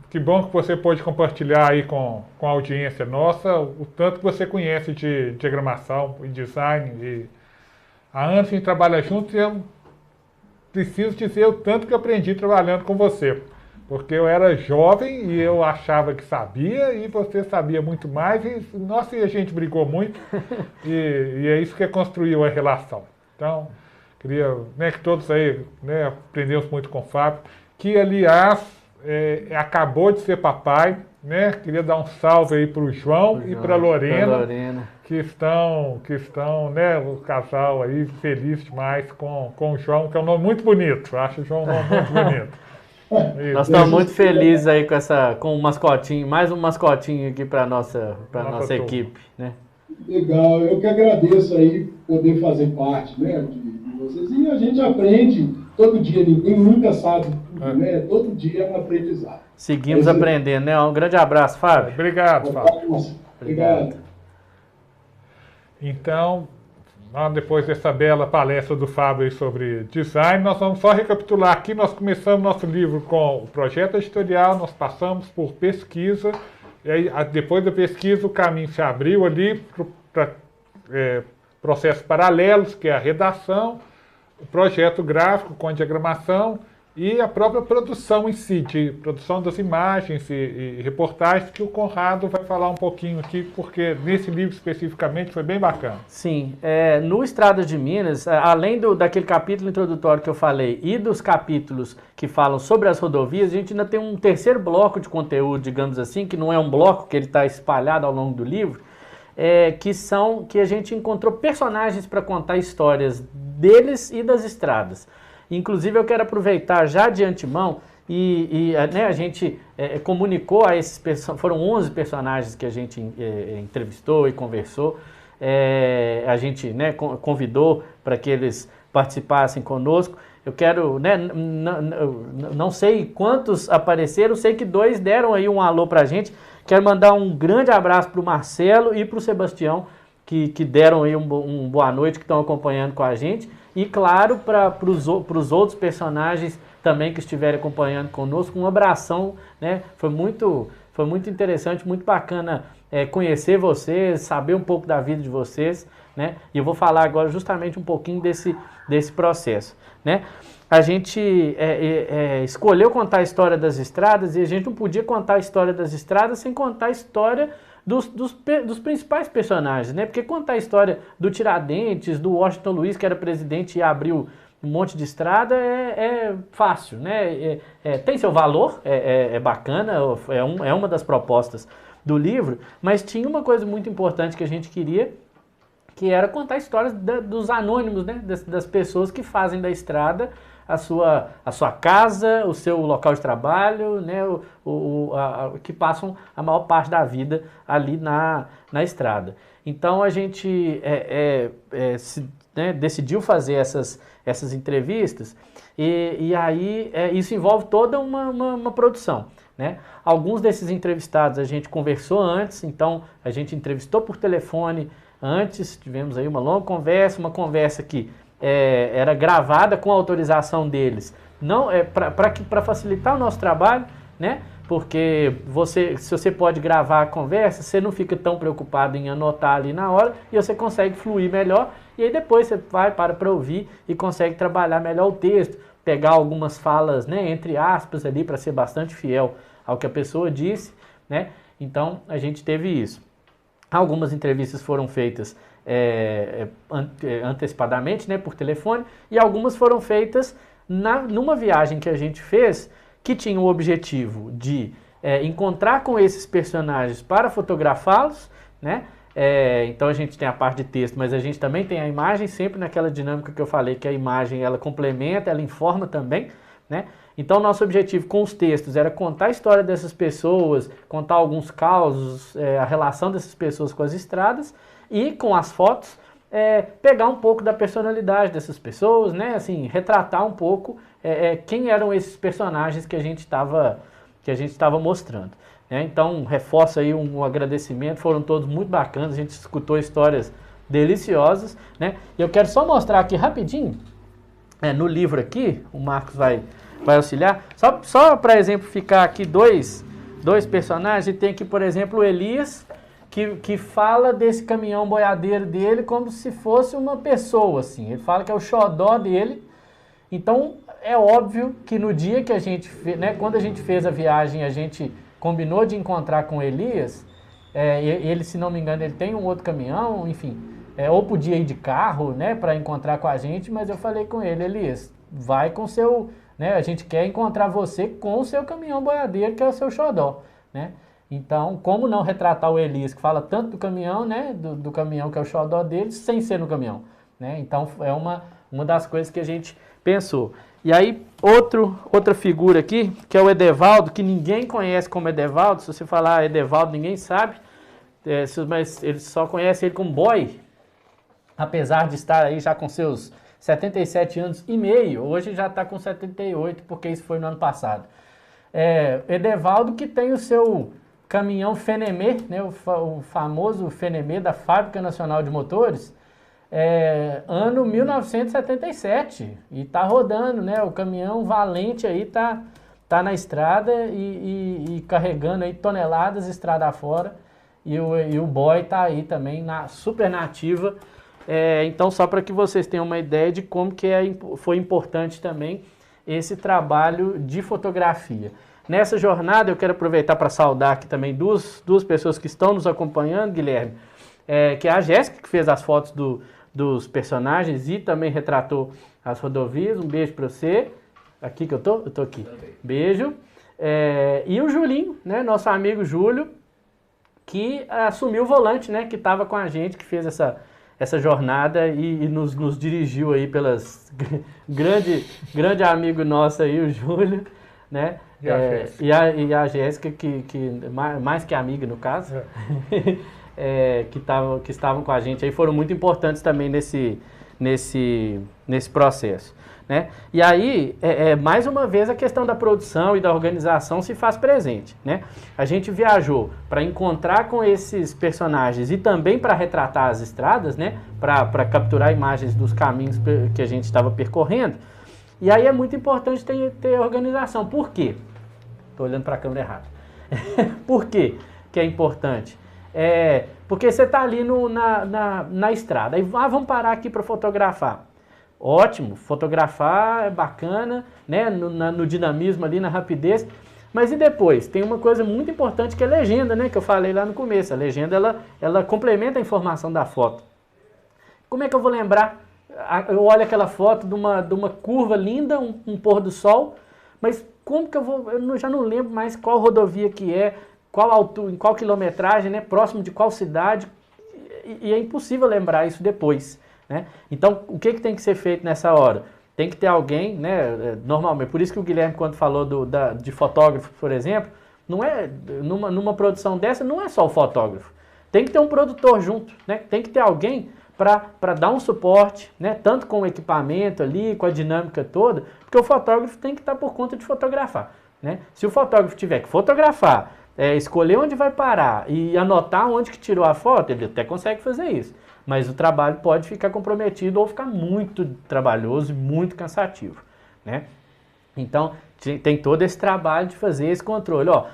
que bom que você pôde compartilhar aí com a audiência nossa o tanto que você conhece de diagramação e design. Há anos a gente trabalha juntos e eu preciso dizer o tanto que eu aprendi trabalhando com você, porque eu era jovem e eu achava que sabia e você sabia muito mais e, nossa, e a gente brigou muito e é isso que construiu a relação. Então, queria, né, que todos aí, né, aprendemos muito com o Fábio, que, aliás, acabou de ser papai, né? Queria dar um salve aí para o João e para a Lorena, que estão, né, o casal aí feliz demais com o João, que é um nome muito bonito. Acho o João um nome muito bonito. Nós estamos muito felizes aí com o mascotinho, mais um mascotinho aqui para nossa equipe, né? Legal, eu que agradeço aí poder fazer parte, né, de vocês. E a gente aprende todo dia, ninguém nunca sabe tudo, né? Todo dia é um aprendizado. Seguimos aprendendo, né? Um grande abraço, Fábio. Obrigado, Fábio. Obrigado. Então, depois dessa bela palestra do Fábio sobre design, nós vamos só recapitular aqui. Nós começamos nosso livro com o projeto editorial, nós passamos por pesquisa, e aí, depois da pesquisa o caminho se abriu ali para processos paralelos, que é a redação, o projeto gráfico com a diagramação e a própria produção em si, de produção das imagens e reportagens, que o Conrado vai falar um pouquinho aqui, porque nesse livro especificamente foi bem bacana. Sim, no Estradas de Minas, além daquele capítulo introdutório que eu falei e dos capítulos que falam sobre as rodovias, a gente ainda tem um terceiro bloco de conteúdo, digamos assim, que não é um bloco, que ele está espalhado ao longo do livro, que a gente encontrou personagens para contar histórias deles e das estradas. Inclusive, eu quero aproveitar já de antemão né, a gente comunicou a esses foram 11 personagens que a gente entrevistou e conversou. A gente, né, convidou para que eles participassem conosco. Eu quero, né, não sei quantos apareceram, sei que 2 deram aí um alô para a gente. Quero mandar um grande abraço para o Marcelo e para o Sebastião, que deram aí um boa noite, que estão acompanhando com a gente. E claro, para os outros personagens também que estiverem acompanhando conosco, um abração, né? Foi muito interessante, muito bacana conhecer vocês, saber um pouco da vida de vocês, né? E eu vou falar agora justamente um pouquinho desse processo, né? A gente escolheu contar a história das estradas, e a gente não podia contar a história das estradas sem contar a história dos principais personagens, né? Porque contar a história do Tiradentes, do Washington Luiz, que era presidente e abriu um monte de estrada, é fácil, né? Tem seu valor, é bacana, é uma das propostas do livro, mas tinha uma coisa muito importante que a gente queria, que era contar histórias dos anônimos, né? Das pessoas que fazem da estrada a sua casa, o seu local de trabalho, né, que passam a maior parte da vida ali na estrada. Então a gente decidiu fazer essas entrevistas e aí isso envolve toda uma produção, né? Alguns desses entrevistados a gente conversou antes, então a gente entrevistou por telefone antes, tivemos aí uma longa conversa, uma conversa que era gravada com a autorização deles, não para facilitar o nosso trabalho, né? Porque se você pode gravar a conversa, você não fica tão preocupado em anotar ali na hora e você consegue fluir melhor, e aí depois você para ouvir e consegue trabalhar melhor o texto, pegar algumas falas, né, entre aspas ali, para ser bastante fiel ao que a pessoa disse, né? Então a gente teve isso. Algumas entrevistas foram feitas antecipadamente, né, por telefone, e algumas foram feitas numa viagem que a gente fez, que tinha o objetivo de encontrar com esses personagens para fotografá-los, né? Então a gente tem a parte de texto, mas a gente também tem a imagem, sempre naquela dinâmica que eu falei, que a imagem ela complementa, ela informa também, né? Então nosso objetivo com os textos era contar a história dessas pessoas, contar alguns causos, a relação dessas pessoas com as estradas, e com as fotos pegar um pouco da personalidade dessas pessoas, né? Assim, retratar um pouco quem eram esses personagens que a gente estava mostrando, né? Então reforço aí um agradecimento, foram todos muito bacanas, a gente escutou histórias deliciosas, né? E eu quero só mostrar aqui rapidinho, no livro aqui, o Marcos vai auxiliar, só para exemplificar aqui dois personagens. Tem aqui, por exemplo, o Elias, que fala desse caminhão boiadeiro dele como se fosse uma pessoa, assim. Ele fala que é o xodó dele. Então, é óbvio que no dia que a gente fez, né, quando a gente fez a viagem, a gente combinou de encontrar com o Elias, ele, se não me engano, ele tem um outro caminhão, enfim, ou podia ir de carro, né, para encontrar com a gente, mas eu falei com ele, Elias, vai com o seu, né, a gente quer encontrar você com o seu caminhão boiadeiro, que é o seu xodó, né? Então, como não retratar o Elias, que fala tanto do caminhão, né, do caminhão que é o xodó dele, sem ser no caminhão, né? Então, é uma das coisas que a gente pensou. E aí, outra figura aqui, que é o Edevaldo, que ninguém conhece como Edevaldo. Se você falar Edevaldo, ninguém sabe, mas ele só conhece ele como boy, apesar de estar aí já com seus 77 anos e meio, hoje já está com 78, porque isso foi no ano passado. Edevaldo, que tem o seu caminhão Fenemê, né, o famoso Fenemê da Fábrica Nacional de Motores, ano 1977, e está rodando, né, o caminhão valente aí tá na estrada e carregando aí toneladas estrada fora, e o boy tá aí também super nativa. Então, só para que vocês tenham uma ideia de como que foi importante também esse trabalho de fotografia. Nessa jornada, eu quero aproveitar para saudar aqui também duas pessoas que estão nos acompanhando, Guilherme, que é a Jéssica, que fez as fotos dos personagens e também retratou as rodovias. Um beijo para você. Aqui que eu tô? Eu tô aqui. Beijo. E o Julinho, né, nosso amigo Júlio, que assumiu o volante, né, que estava com a gente, que fez essa jornada e nos dirigiu aí pelas... grande amigo nosso aí, o Júlio, né? E a Jéssica, que mais que amiga no caso, que estavam com a gente aí, foram muito importantes também nesse processo. Né? E aí, mais uma vez, a questão da produção e da organização se faz presente. Né? A gente viajou para encontrar com esses personagens e também para retratar as estradas, né? Para capturar imagens dos caminhos que a gente estava percorrendo. E aí é muito importante ter organização. Por quê? Estou olhando para a câmera errada. Por quê que é importante? Porque você está ali na estrada, aí vamos parar aqui para fotografar. Ótimo, fotografar é bacana, né? No dinamismo ali, na rapidez. Mas e depois? Tem uma coisa muito importante que é a legenda, né? Que eu falei lá no começo. A legenda, ela complementa a informação da foto. Como é que eu vou lembrar? Eu olho aquela foto de uma curva linda, um pôr do sol, mas como que eu já não lembro mais qual rodovia que é, qual altura, em qual quilometragem, né? Próximo de qual cidade, e é impossível lembrar isso depois. Né? Então, o que tem que ser feito nessa hora? Tem que ter alguém, né, normalmente, por isso que o Guilherme, quando falou de fotógrafo, por exemplo, não é, numa produção dessa, não é só o fotógrafo. Tem que ter um produtor junto, né? Tem que ter alguém para dar um suporte, né? Tanto com o equipamento ali, com a dinâmica toda, porque o fotógrafo tem que estar por conta de fotografar. Né? Se o fotógrafo tiver que fotografar, escolher onde vai parar e anotar onde que tirou a foto, ele até consegue fazer isso. Mas o trabalho pode ficar comprometido ou ficar muito trabalhoso e muito cansativo. Né? Então, tem todo esse trabalho de fazer esse controle. Ó,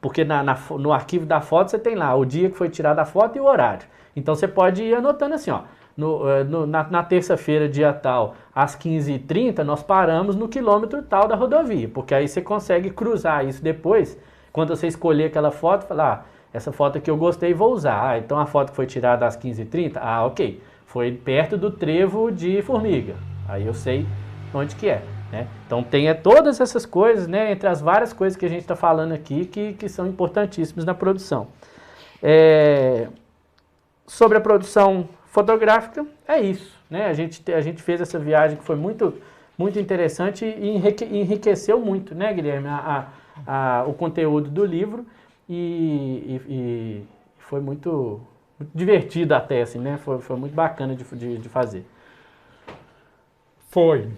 porque no arquivo da foto você tem lá o dia que foi tirada a foto e o horário. Então, você pode ir anotando assim, ó, na terça-feira, dia tal, às 15h30, nós paramos no quilômetro tal da rodovia, porque aí você consegue cruzar isso depois, quando você escolher aquela foto, falar... essa foto aqui eu gostei e vou usar. Então a foto que foi tirada às 15h30, ok. Foi perto do trevo de Formiga. Aí eu sei onde que é. Né? Então tem todas essas coisas, né, entre as várias coisas que a gente está falando aqui, que são importantíssimas na produção. Sobre a produção fotográfica, é isso. Né? A gente fez essa viagem que foi muito, muito interessante e enriqueceu muito, né, Guilherme, o conteúdo do livro. E foi muito divertido até, assim, né? Foi muito bacana de fazer. Foi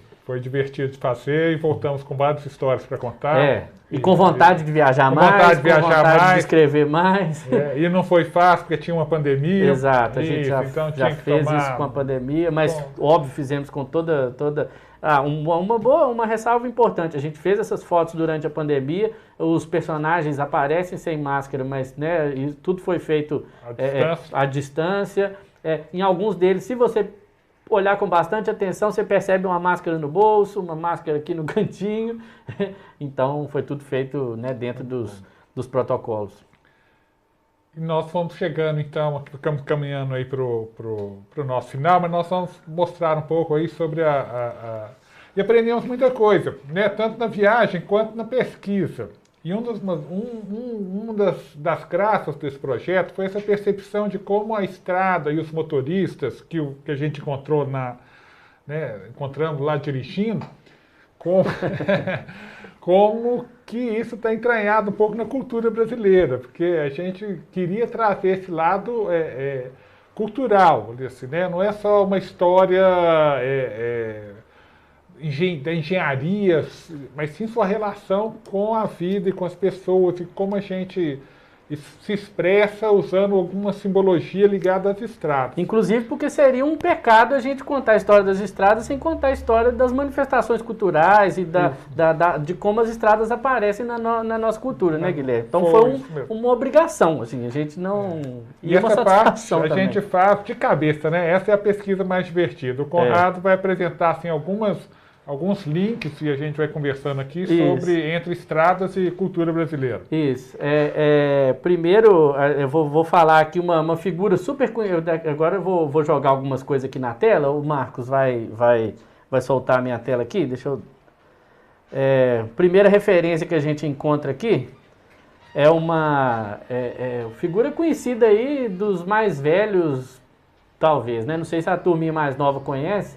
divertido de fazer e voltamos com várias histórias para contar. E com vontade de viajar mais, com vontade de escrever mais. E não foi fácil porque tinha uma pandemia. Exato, a gente já fez isso com a pandemia, mas óbvio fizemos com toda... uma ressalva importante, a gente fez essas fotos durante a pandemia, os personagens aparecem sem máscara, mas né, tudo foi feito à distância. Em alguns deles, se você olhar com bastante atenção, você percebe uma máscara no bolso, uma máscara aqui no cantinho. Então foi tudo feito, né, dentro dos protocolos. E nós fomos chegando, então, ficamos caminhando aí para o nosso final, mas nós vamos mostrar um pouco aí sobre e aprendemos muita coisa, né? Tanto na viagem quanto na pesquisa. E uma das graças desse projeto foi essa percepção de como a estrada e os motoristas que a gente encontrou encontramos lá dirigindo, como que isso está entranhado um pouco na cultura brasileira, porque a gente queria trazer esse lado cultural, assim, né? Não é só uma história da engenharia, mas sim sua relação com a vida e com as pessoas, e como a gente se expressa usando alguma simbologia ligada às estradas. Inclusive porque seria um pecado a gente contar a história das estradas sem contar a história das manifestações culturais e de como as estradas aparecem na nossa cultura, né, Guilherme? Então foi uma obrigação, assim, a gente não... E essa parte a gente faz de cabeça, né? Essa é a pesquisa mais divertida. O Conrado vai apresentar, assim, alguns links, e a gente vai conversando aqui sobre entre estradas e cultura brasileira. Isso. Primeiro, eu vou falar aqui uma figura super... Agora eu vou jogar algumas coisas aqui na tela. O Marcos vai soltar a minha tela aqui. Deixa eu... primeira referência que a gente encontra aqui é uma figura conhecida aí dos mais velhos, talvez, né? Não sei se a turminha mais nova conhece.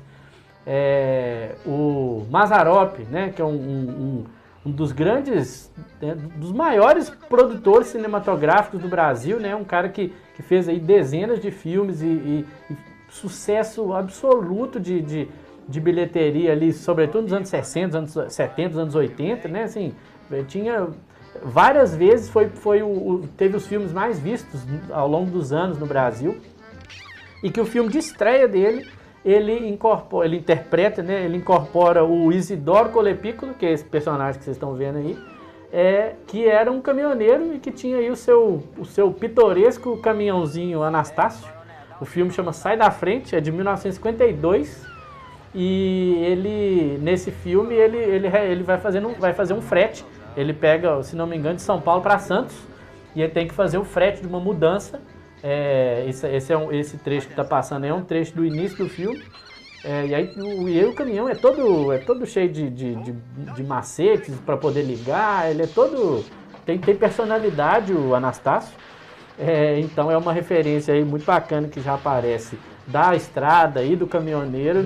O Mazzaropi, né, que é um dos grandes, dos maiores produtores cinematográficos do Brasil, né, um cara que fez aí dezenas de filmes e sucesso absoluto de bilheteria ali, sobretudo nos anos 60, anos 70, anos 80, né, assim, tinha várias vezes, teve os filmes mais vistos ao longo dos anos no Brasil, e que o filme de estreia dele ele incorpora o Isidoro Colepícolo, que é esse personagem que vocês estão vendo aí, que era um caminhoneiro e que tinha aí o seu pitoresco caminhãozinho Anastácio. O filme chama Sai da Frente, é de 1952, e nesse filme ele vai fazer um frete. Ele pega, se não me engano, de São Paulo para Santos, e ele tem que fazer o frete de uma mudança. Esse trecho que está passando é um trecho do início do filme, e aí o caminhão é todo cheio de macetes para poder ligar, ele é todo... tem personalidade, o Anastácio, então é uma referência aí muito bacana que já aparece da estrada e do caminhoneiro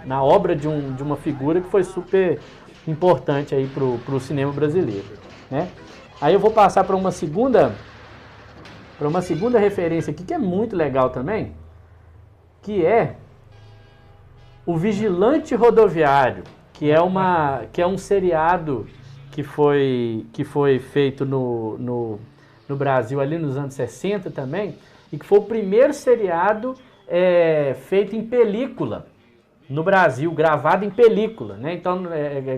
na obra de uma figura que foi super importante aí pro cinema brasileiro, né? Aí eu vou passar para uma segunda referência aqui, que é muito legal também, que é o Vigilante Rodoviário, que é um seriado que foi feito no Brasil ali nos anos 60 também, e que foi o primeiro seriado feito em película no Brasil, gravado em película, né? Então,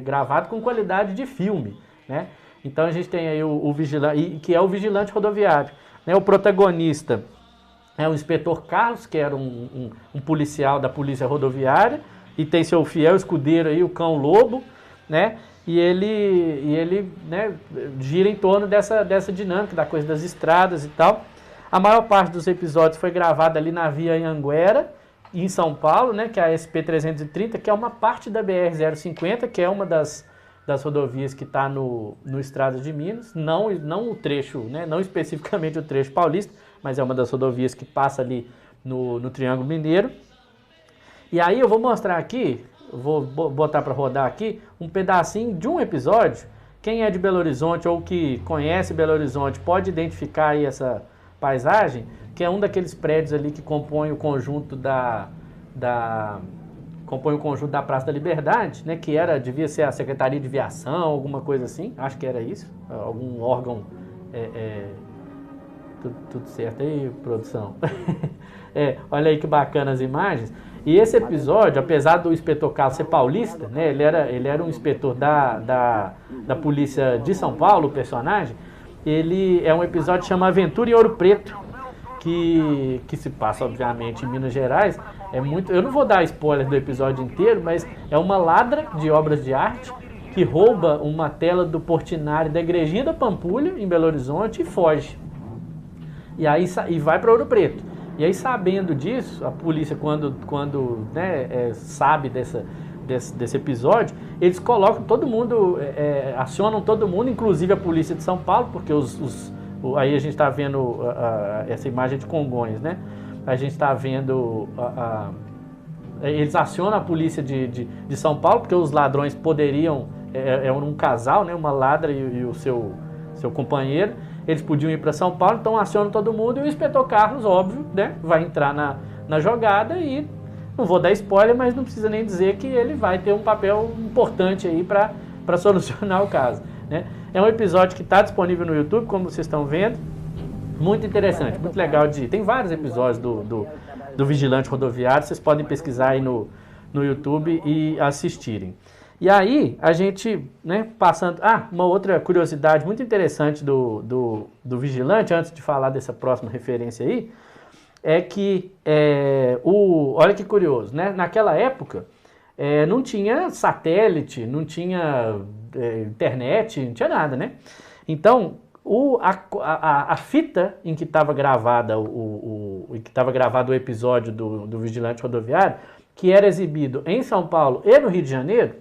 gravado com qualidade de filme, né? Então a gente tem aí o Vigilante, que é o Vigilante Rodoviário. O protagonista é o inspetor Carlos, que era um policial da Polícia Rodoviária, e tem seu fiel escudeiro aí, o Cão Lobo, né? E ele né, gira em torno dessa dinâmica, da coisa das estradas e tal. A maior parte dos episódios foi gravada ali na Via Anhanguera, em São Paulo, né? Que é a SP-330, que é uma parte da BR-050, que é uma das rodovias que está no Estrada de Minas, não o trecho, né, não especificamente o trecho paulista, mas é uma das rodovias que passa ali no Triângulo Mineiro. E aí eu vou mostrar aqui, vou botar para rodar aqui, um pedacinho de um episódio. Quem é de Belo Horizonte ou que conhece Belo Horizonte pode identificar aí essa paisagem, que é um daqueles prédios ali que compõe o conjunto compõe o conjunto da Praça da Liberdade, né, que devia ser a Secretaria de Viação, alguma coisa assim, acho que era isso, algum órgão, tudo certo aí, produção? Olha aí que bacana as imagens. E esse episódio, apesar do inspetor Carlos ser paulista, né, ele era um inspetor da Polícia de São Paulo, o personagem, ele é um episódio que chama Aventura em Ouro Preto, que se passa, obviamente, em Minas Gerais. Eu não vou dar spoiler do episódio inteiro, mas é uma ladra de obras de arte que rouba uma tela do Portinari da Igrejinha da Pampulha, em Belo Horizonte, e foge. E vai para Ouro Preto. E aí, sabendo disso, a polícia, quando né, sabe desse episódio, eles colocam todo mundo, acionam todo mundo, inclusive a polícia de São Paulo, porque aí a gente está vendo essa imagem de Congonhas, né? A gente está vendo, eles acionam a polícia de São Paulo, porque os ladrões poderiam, um casal, né? Uma ladra e o seu companheiro, eles podiam ir para São Paulo, então acionam todo mundo, e o inspetor Carlos, óbvio, né? Vai entrar na jogada e, não vou dar spoiler, mas não precisa nem dizer que ele vai ter um papel importante aí para solucionar o caso. né? É um episódio que está disponível no YouTube, como vocês estão vendo. Muito interessante, muito legal tem vários episódios do Vigilante Rodoviário, vocês podem pesquisar aí no YouTube e assistirem. E aí, a gente, né, passando... uma outra curiosidade muito interessante do Vigilante, antes de falar dessa próxima referência aí, é que, olha que curioso, né? Naquela época, não tinha satélite, não tinha internet, não tinha nada, né? Então, a fita em que estava gravada o episódio do Vigilante Rodoviário, que era exibido em São Paulo e no Rio de Janeiro,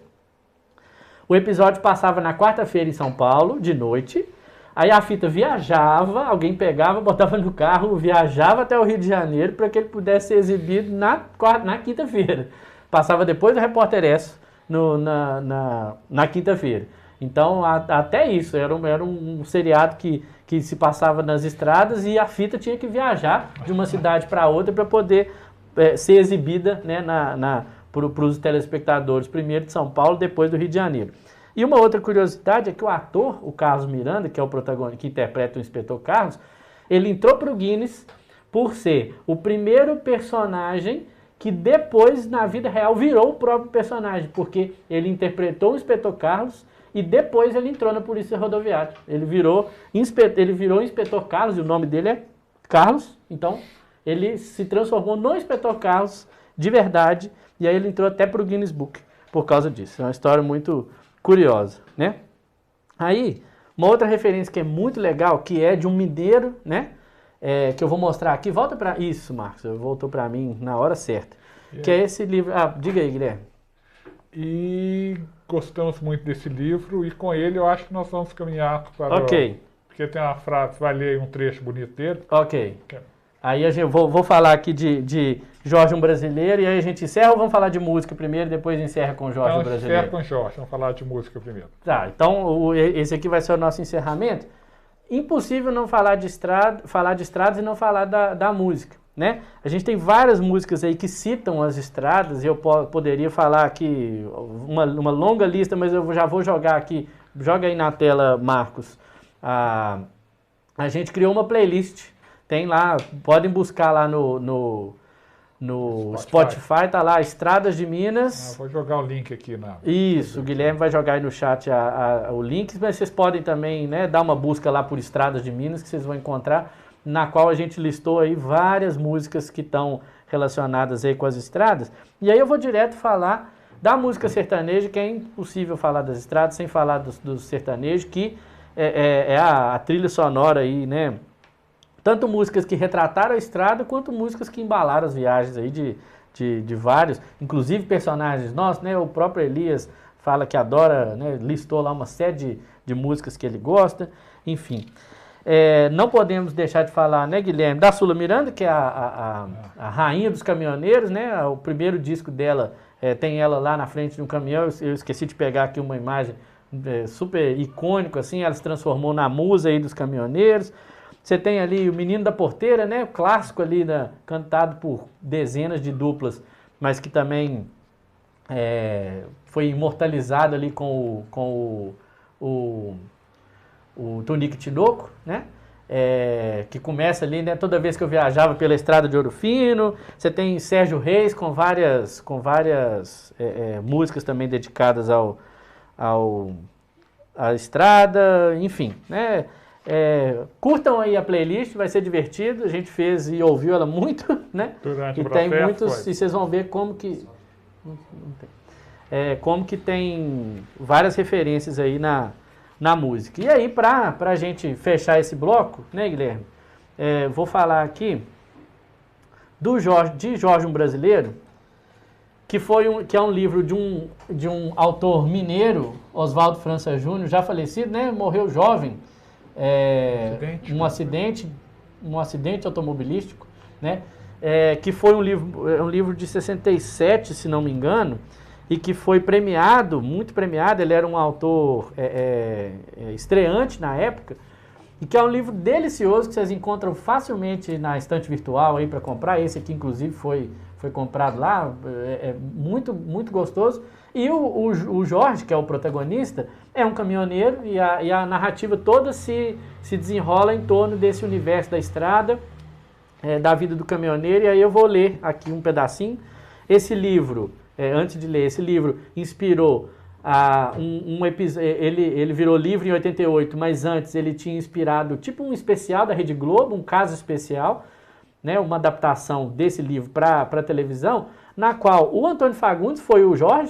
o episódio passava na quarta-feira em São Paulo, de noite, aí a fita viajava, alguém pegava, botava no carro, viajava até o Rio de Janeiro para que ele pudesse ser exibido na quinta-feira. Passava depois do Repórter Esso na quinta-feira. Então, até isso, era um seriado que se passava nas estradas e a fita tinha que viajar de uma cidade para outra para poder ser exibida, né, para os telespectadores, primeiro de São Paulo, depois do Rio de Janeiro. E uma outra curiosidade é que o ator, o Carlos Miranda, que é o protagonista, que interpreta o Inspetor Carlos, ele entrou para o Guinness por ser o primeiro personagem que depois, na vida real, virou o próprio personagem, porque ele interpretou o Inspetor Carlos e depois ele entrou na Polícia Rodoviária. Ele virou Inspetor Carlos, e o nome dele é Carlos, então ele se transformou no Inspetor Carlos de verdade, e aí ele entrou até para o Guinness Book por causa disso. É uma história muito curiosa, né? Aí, uma outra referência que é muito legal, que é de um mineiro, né? Que eu vou mostrar aqui. Volta para isso, Marcos, voltou para mim na hora certa. Que é esse livro. Diga aí, Guilherme. E gostamos muito desse livro, e com ele eu acho que nós vamos caminhar para Ok. Porque tem uma frase, vai ler um trecho bonito dele. Ok. Aí vou falar aqui de Jorge um Brasileiro, e aí a gente encerra, ou vamos falar de música primeiro e depois encerra com Jorge um Brasileiro? Encerra com Jorge, vamos falar de música primeiro. Tá, então esse aqui vai ser o nosso encerramento. Impossível não falar de estradas e não falar da música, né? A gente tem várias músicas aí que citam as estradas, e eu poderia falar aqui uma longa lista, mas eu já vou jogar aqui, joga aí na tela, Marcos. A gente criou uma playlist. Tem lá, podem buscar lá no Spotify, tá lá, Estradas de Minas. Vou jogar o link aqui Isso, o Guilherme vai jogar aí no chat o link, mas vocês podem também, né, dar uma busca lá por Estradas de Minas, que vocês vão encontrar, na qual a gente listou aí várias músicas que estão relacionadas aí com as estradas. E aí eu vou direto falar da música sertaneja, que é impossível falar das estradas sem falar do sertanejo, que é a trilha sonora aí, né? Tanto músicas que retrataram a estrada, quanto músicas que embalaram as viagens aí de vários, inclusive personagens nossos, né? O próprio Elias fala que adora, né? Listou lá uma série de músicas que ele gosta, enfim. Não podemos deixar de falar, né, Guilherme, da Sula Miranda, que é a rainha dos caminhoneiros, né? O primeiro disco dela tem ela lá na frente de um caminhão. Eu esqueci de pegar aqui uma imagem super icônica, assim, ela se transformou na musa aí dos caminhoneiros. Você tem ali o Menino da Porteira, né? O clássico ali, cantado por dezenas de duplas, mas que também foi imortalizado ali com o Tonico Tinoco, né? Que começa ali, né? Toda vez que eu viajava pela estrada de Ouro Fino. Você tem Sérgio Reis com várias músicas também dedicadas à estrada, enfim, né? Curtam aí a playlist, vai ser divertido. A gente fez e ouviu ela muito, né? Durante e o tem processo, muitos, e vocês vão ver como que tem várias referências aí na música. E aí, para a gente fechar esse bloco, né, Guilherme? Vou falar aqui de Jorge um Brasileiro, que é um livro de um autor mineiro, Oswaldo França Júnior, já falecido, né? Morreu jovem. Um acidente automobilístico, né? Que foi um livro de 67, se não me engano, e que foi premiado, muito premiado. Ele era um autor estreante na época, e que é um livro delicioso que vocês encontram facilmente na estante virtual aí para comprar. Esse aqui, inclusive, foi comprado lá, muito, muito gostoso. E o Jorge, que é o protagonista, é um caminhoneiro e a narrativa toda se desenrola em torno desse universo da estrada, da vida do caminhoneiro. E aí eu vou ler aqui um pedacinho. Esse livro, antes de ler, esse livro inspirou um episódio. Ele virou livro em 88, mas antes ele tinha inspirado tipo um especial da Rede Globo, um caso especial, né, uma adaptação desse livro para a televisão, na qual o Antônio Fagundes foi o Jorge,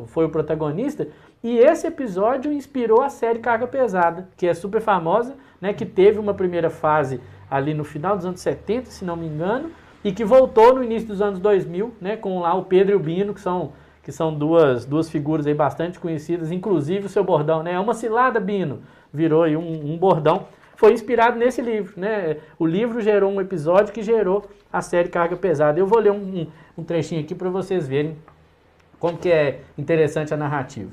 foi o protagonista, e esse episódio inspirou a série Carga Pesada, que é super famosa, né, que teve uma primeira fase ali no final dos anos 70, se não me engano, e que voltou no início dos anos 2000, né, com lá o Pedro e o Bino, que são duas figuras aí bastante conhecidas, inclusive o seu bordão, né, é uma cilada, Bino, virou aí um bordão. Foi inspirado nesse livro, né? O livro gerou um episódio que gerou a série Carga Pesada. Eu vou ler um trechinho aqui para vocês verem como que é interessante a narrativa.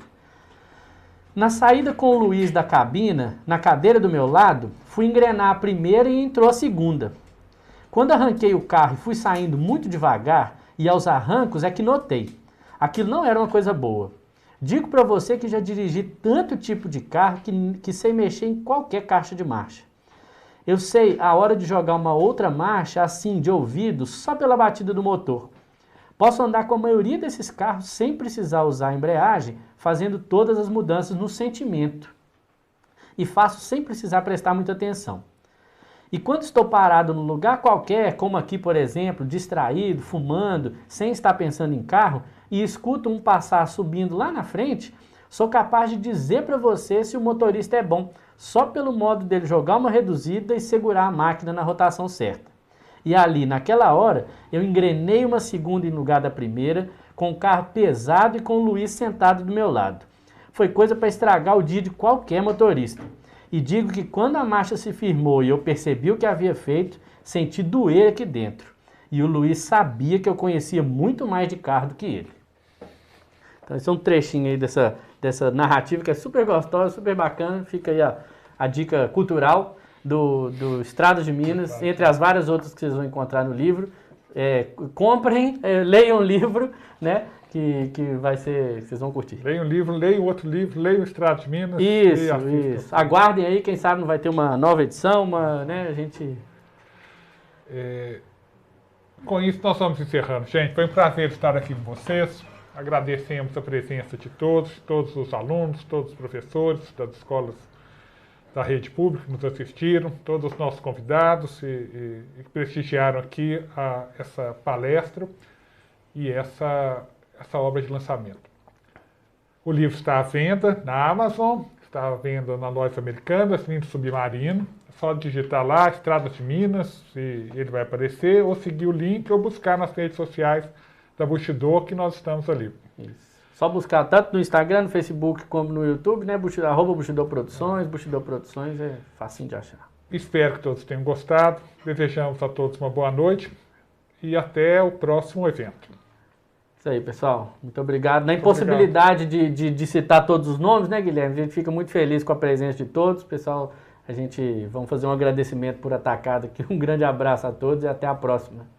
Na saída com o Luiz da cabina, na cadeira do meu lado, fui engrenar a primeira e entrou a segunda. Quando arranquei o carro e fui saindo muito devagar, e aos arrancos é que notei. Aquilo não era uma coisa boa. Digo para você que já dirigi tanto tipo de carro que sei mexer em qualquer caixa de marcha. Eu sei a hora de jogar uma outra marcha assim de ouvido só pela batida do motor. Posso andar com a maioria desses carros sem precisar usar a embreagem, fazendo todas as mudanças no sentimento. E faço sem precisar prestar muita atenção. E quando estou parado num lugar qualquer, como aqui por exemplo, distraído, fumando, sem estar pensando em carro, e escuto um passar subindo lá na frente, sou capaz de dizer para você se o motorista é bom, só pelo modo dele jogar uma reduzida e segurar a máquina na rotação certa. E ali, naquela hora, eu engrenei uma segunda em lugar da primeira, com o carro pesado e com o Luiz sentado do meu lado. Foi coisa para estragar o dia de qualquer motorista. E digo que quando a marcha se firmou e eu percebi o que havia feito, senti doer aqui dentro. E o Luiz sabia que eu conhecia muito mais de carro do que ele. Então esse é um trechinho aí dessa narrativa que é super gostosa, super bacana. Fica aí a dica cultural do Estradas de Minas, entre as várias outras que vocês vão encontrar no livro. Comprem, leiam o livro, né? Que vai ser, vocês vão curtir. Leiam o livro, leiam outro livro, leiam o Estradas de Minas. Isso. Aguardem aí, quem sabe não vai ter uma nova edição, né? A gente... Com isso nós vamos encerrando. Gente, foi um prazer estar aqui com vocês. Agradecemos a presença de todos os alunos, todos os professores das escolas da rede pública que nos assistiram, todos os nossos convidados e que prestigiaram aqui essa palestra e essa obra de lançamento. O livro está à venda na Amazon, está à venda na loja americana, Minas Submarino. É só digitar lá, Estradas de Minas, e ele vai aparecer, ou seguir o link ou buscar nas redes sociais da Bushido, que nós estamos ali. Isso. Só buscar tanto no Instagram, no Facebook, como no YouTube, né? @Bushido Produções, Bushido Produções é facinho de achar. Espero que todos tenham gostado. Desejamos a todos uma boa noite e até o próximo evento. Isso aí, pessoal. Muito obrigado. Na impossibilidade de citar todos os nomes, né, Guilherme? A gente fica muito feliz com a presença de todos. Pessoal, vamos fazer um agradecimento por atacado aqui. Um grande abraço a todos e até a próxima.